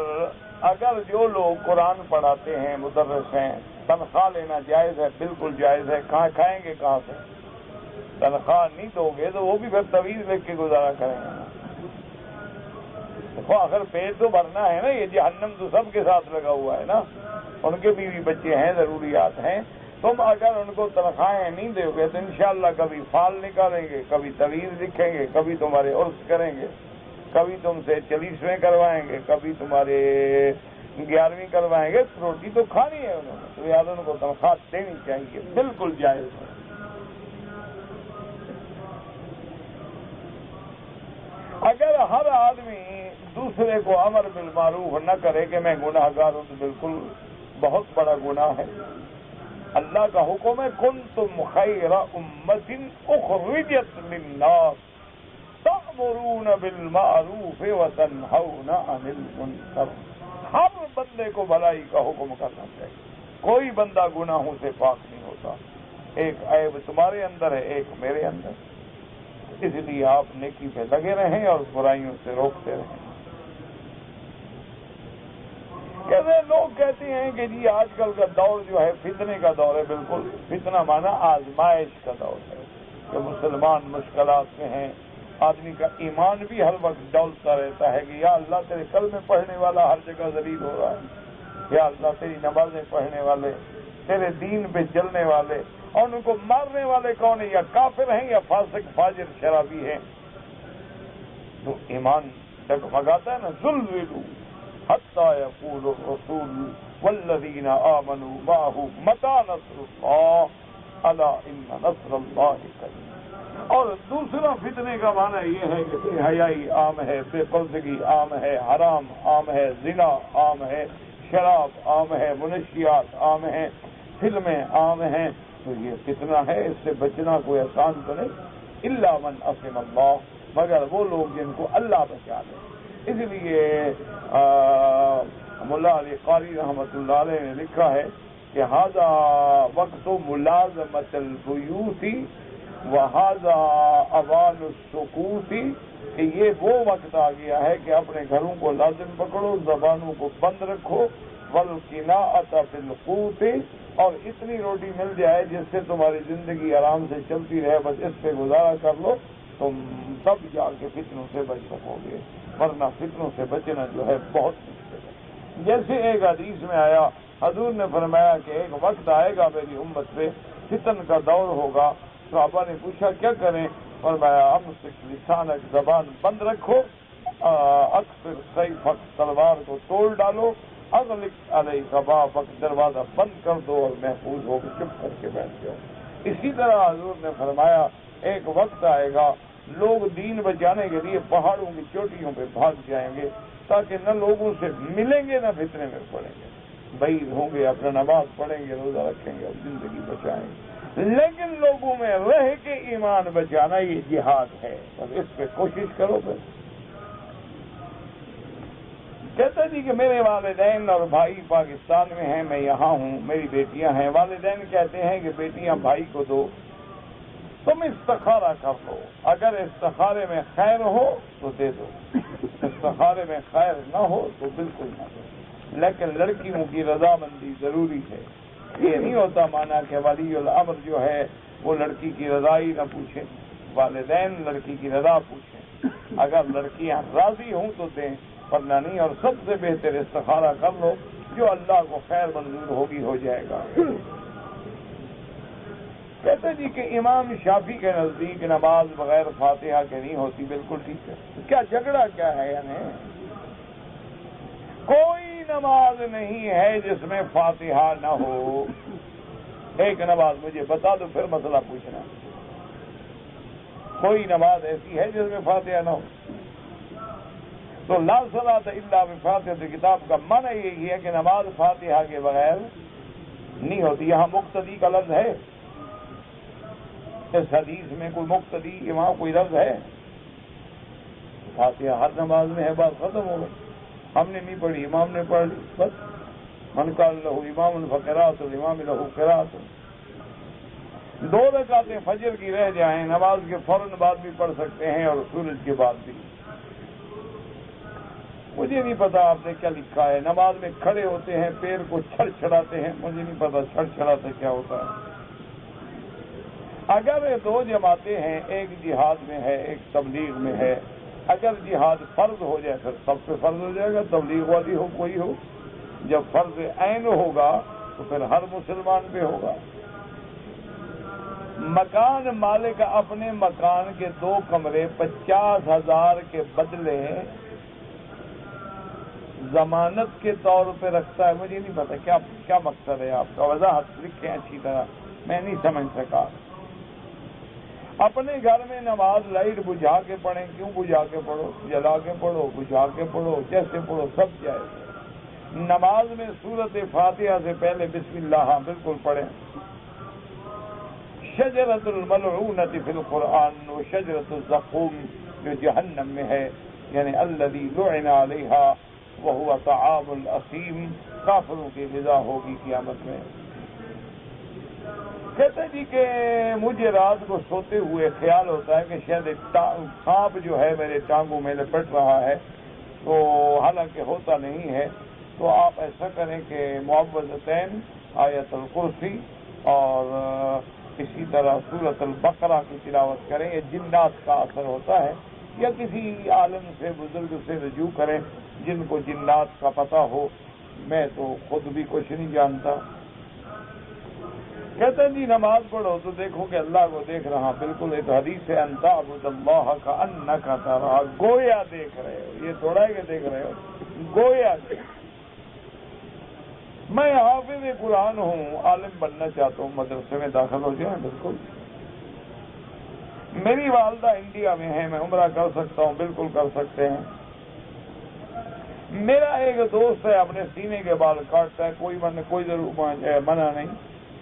اگر جو لوگ قرآن پڑھاتے ہیں، مدرس ہیں، تنخواہ لینا جائز ہے؟ بالکل جائز ہے. کہاں کھائیں گے کہاں سے؟ تنخواہ نہیں دو گے تو وہ بھی پھر طویل لکھ کے گزارا کریں گے. دیکھو آخر پیٹ تو بھرنا ہے نا، یہ جہنم تو سب کے ساتھ لگا ہوا ہے نا. ان کے بیوی بچے ہیں، ضروریات ہیں. تم اگر ان کو تنخواہیں نہیں دو گے تو انشاءاللہ کبھی فال نکالیں گے، کبھی طویل لکھیں گے، کبھی تمہارے عرس کریں گے، کبھی تم سے چلیسویں کروائیں گے، کبھی تمہارے 11ویں کروائیں گے، روٹی تو کھانی ہے انہوں نے، تو یار ان کو تنخواہ دینی چاہیے، بالکل جائز ہے۔ اگر ہر آدمی دوسرے کو امر بالمعروف نہ کرے کہ میں گناہ گار ہوں، تو بالکل بہت بڑا گناہ ہے۔ اللہ کا حکم ہے کنتم خیر امۃ اخرجت للناس تأمرون بالمعروف وتنہون عن المنکر۔ ہر بندے کو بھلائی کا حکم کرنا چاہیے، کوئی بندہ گناہوں سے پاک نہیں ہوتا، ایک عیب تمہارے اندر ہے، ایک میرے اندر، اس لیے آپ نیکی پہ لگے رہیں اور برائیوں سے روکتے رہیں۔ لوگ کہتے ہیں کہ جی آج کل کا دور جو ہے فتنے کا دور ہے، بالکل فتنہ مانا آزمائش کا دور ہے کہ مسلمان مشکلات میں ہیں، آدمی کا ایمان بھی ہر وقت ڈولتا رہتا ہے کہ یا اللہ تیرے کلمے پڑھنے والا ہر جگہ ذلیل ہو رہا ہے، یا اللہ تیری نمازیں پڑھنے والے، تیرے دین پہ چلنے والے، اور ان کو مارنے والے کون ہیں؟ یا کافر ہیں یا فاسق فاجر شرابی ہیں۔ تو ایمان ڈگمگاتا ہے نا، زلزلوا حتی یقول الرسول والذین آمنوا معه متی نصر اللہ الا ان نصر اللہ قریب۔ اور دوسرا فتنے کا معنی یہ ہے کہ بے حیائی عام ہے، بے پردگی عام ہے، حرام عام ہے، زنا عام ہے، شراب عام ہے، منشیات عام ہیں، فلمیں عام ہیں۔ تو یہ فتنہ ہے، اس سے بچنا کوئی آسان تو نہیں، الا من عصم اللہ، مگر وہ لوگ جن کو اللہ بچا لے۔ اس لیے ملا علی قاری رحمۃ اللہ علیہ نے لکھا ہے کہ ھذا وقت ملازمۃ البیوت وھذا اوان السکوت، کہ یہ وہ وقت آ گیا ہے کہ اپنے گھروں کو لازم پکڑو، زبانوں کو بند رکھو، والقناعۃ بالقوت، اور اتنی روٹی مل جائے جس سے تمہاری زندگی آرام سے چلتی رہے، بس اس پہ گزارا کر لو، تم تب جا کے فتنوں سے بچ سکو گے، ورنہ فتنوں سے بچنا جو ہے بہت مشکل ہے۔ جیسے ایک حدیث میں آیا، حضور نے فرمایا کہ ایک وقت آئے گا میری امت پہ فتن کا دور ہوگا۔ صحابہ نے پوچھا کیا کریں؟ فرمایا امسک لسانک، زبان بند رکھو، اکثر سیفک، تلوار کو توڑ ڈالو، اغلق علیک بابک، دروازہ بند کر دو اور محفوظ ہو کے چپ کر کے بیٹھ جاؤ۔ اسی طرح حضور نے فرمایا ایک وقت آئے گا لوگ دین بچانے کے لیے پہاڑوں کی چوٹیوں پہ بھاگ جائیں گے تاکہ نہ لوگوں سے ملیں گے نہ فتنے میں پڑیں گے، بعید ہوں گے، اپنا نماز پڑھیں گے، روزہ رکھیں گے اور زندگی بچائیں گے، لیکن لوگوں میں رہ کے ایمان بچانا یہ جہاد ہے، اور اس پہ کوشش کرو۔ پھر کہتا جی کہ میرے والدین اور بھائی پاکستان میں ہیں، میں یہاں ہوں، میری بیٹیاں ہیں، والدین کہتے ہیں کہ بیٹیاں بھائی کو دو، تم استخارہ کر لو، اگر استخارے میں خیر ہو تو دے دو، استخارے میں خیر نہ ہو تو بالکل نہ دو، لیکن لڑکیوں کی رضامندی ضروری ہے۔ یہ نہیں ہوتا مانا کہ ولی الامر جو ہے وہ لڑکی کی رضا ہی نہ پوچھے، والدین لڑکی کی رضا پوچھیں، اگر لڑکیاں راضی ہوں تو دیں، ورنہ نہیں، اور سب سے بہتر استخارہ کر لو، جو اللہ کو خیر منظور ہوگی ہو جائے گا۔ کہتے جی کہ امام شافعی کے نزدیک نماز بغیر فاتحہ کے نہیں ہوتی، بالکل ٹھیک ہے، کیا جھگڑا کیا ہے؟ یعنی کوئی نماز نہیں ہے جس میں فاتحہ نہ ہو، ایک نماز مجھے بتا دو پھر مسئلہ پوچھنا، کوئی نماز ایسی ہے جس میں فاتحہ نہ ہو؟ تو لا صلاۃ الا بفاتحۃ کتاب کا معنی یہی ہے کہ نماز فاتحہ کے بغیر نہیں ہوتی۔ یہاں مقتدی کا لفظ ہے، اس حدیث میں کوئی مقتدی وہاں کوئی لفظ ہے؟ فاتحہ ہر نماز میں ہے، بات ختم ہو گئی، ہم نے نہیں پڑھی، امام نے پڑھ لی، بس من کان لہ امام فقرأۃ الامام لہ قرأۃ۔ 2 رکعتیں فجر کی رہ جائیں، نماز کے فوراً بعد بھی پڑھ سکتے ہیں اور سورج کے بعد بھی۔ مجھے نہیں پتا آپ نے کیا لکھا ہے، نماز میں کھڑے ہوتے ہیں، پیر کو چھڑ چھڑاتے ہیں، مجھے نہیں پتا چھڑ چھڑاتے کیا ہوتا ہے۔ اگر 2 جماعتیں ہیں، ایک جہاد میں ہے ایک تبلیغ میں ہے، اگر جہاد فرض ہو جائے پھر سب پہ فرض ہو جائے گا، تبلیغ والی ہو کوئی ہو، جب فرض عین ہوگا تو پھر ہر مسلمان پہ ہوگا۔ مکان مالک اپنے مکان کے 2 کمرے 50,000 کے بدلے ضمانت کے طور پہ رکھتا ہے. مجھے نہیں پتا کیا مقصد ہے آپ کا، وضاحت لکھیں اچھی طرح، میں نہیں سمجھ سکا. اپنے گھر میں نماز لائٹ بجھا کے پڑھیں. کیوں بجھا کے پڑھو؟ جلا کے پڑھو، بجھا کے پڑھو، جیسے پڑھو، سب جائز. نماز میں سورت فاتحہ سے پہلے بسم اللہ بالکل پڑھیں. شجرۃ الملعونۃ فی القرآن و شجرۃ الزقوم جو جہنم میں ہے، یعنی الذی لعن علیہا وہو طعام الاثیم، کافروں کی غذا ہوگی قیامت میں. کہتے جی کہ مجھے رات کو سوتے ہوئے خیال ہوتا ہے کہ شاید سانپ جو ہے میرے ٹانگوں میں لپٹ رہا ہے، تو حالانکہ ہوتا نہیں ہے. تو آپ ایسا کریں کہ معوذتین، آیت الکرسی اور اسی طرح سورۃ البقرہ کی تلاوت کریں. یہ جنات کا اثر ہوتا ہے، یا کسی عالم سے، بزرگ سے رجوع کریں جن کو جنات کا پتہ ہو. میں تو خود بھی کچھ نہیں جانتا. کہتے ہیں جی نماز پڑھو تو دیکھو کہ اللہ کو دیکھ رہا. بالکل ایک حدیث ہے، ان تعبد اللہ کأنک تراہ، گویا دیکھ رہے ہو. یہ تھوڑا ہے کہ دیکھ رہے ہو، گویا دیکھ. میں حافظ قرآن ہوں، عالم بننا چاہتا ہوں، مدرسے میں داخل ہو جائیں. بالکل. میری والدہ انڈیا میں ہے، میں عمرہ کر سکتا ہوں، بالکل کر سکتے ہیں. میرا ایک دوست ہے اپنے سینے کے بال کاٹتا ہے، کوئی ضرور منع نہیں،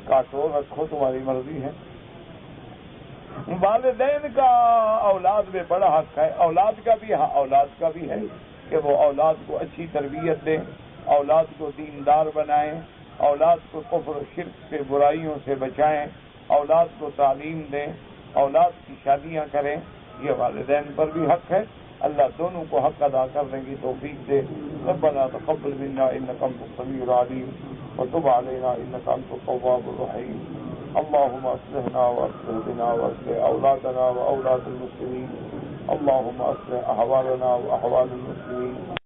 کاٹو رکھو، تمہاری مرضی ہے. والدین کا اولاد میں بڑا حق ہے. اولاد کا بھی ہے کہ وہ اولاد کو اچھی تربیت دیں، اولاد کو دیندار بنائیں، اولاد کو کفر و شرک سے، برائیوں سے بچائیں، اولاد کو تعلیم دیں، اولاد کی شادیاں کریں. یہ والدین پر بھی حق ہے. اللہ دونوں کو حق ادا کرنے کی توفیق دے. ربنا تقبل منا انک انت السمیع العلیم وتب علینا انک انت التواب الرحیم. اللهم اصلحنا واصلح بنا واصلح اولادنا واولاد المسلمین. اللهم اصلح احوالنا واحوال المسلمین.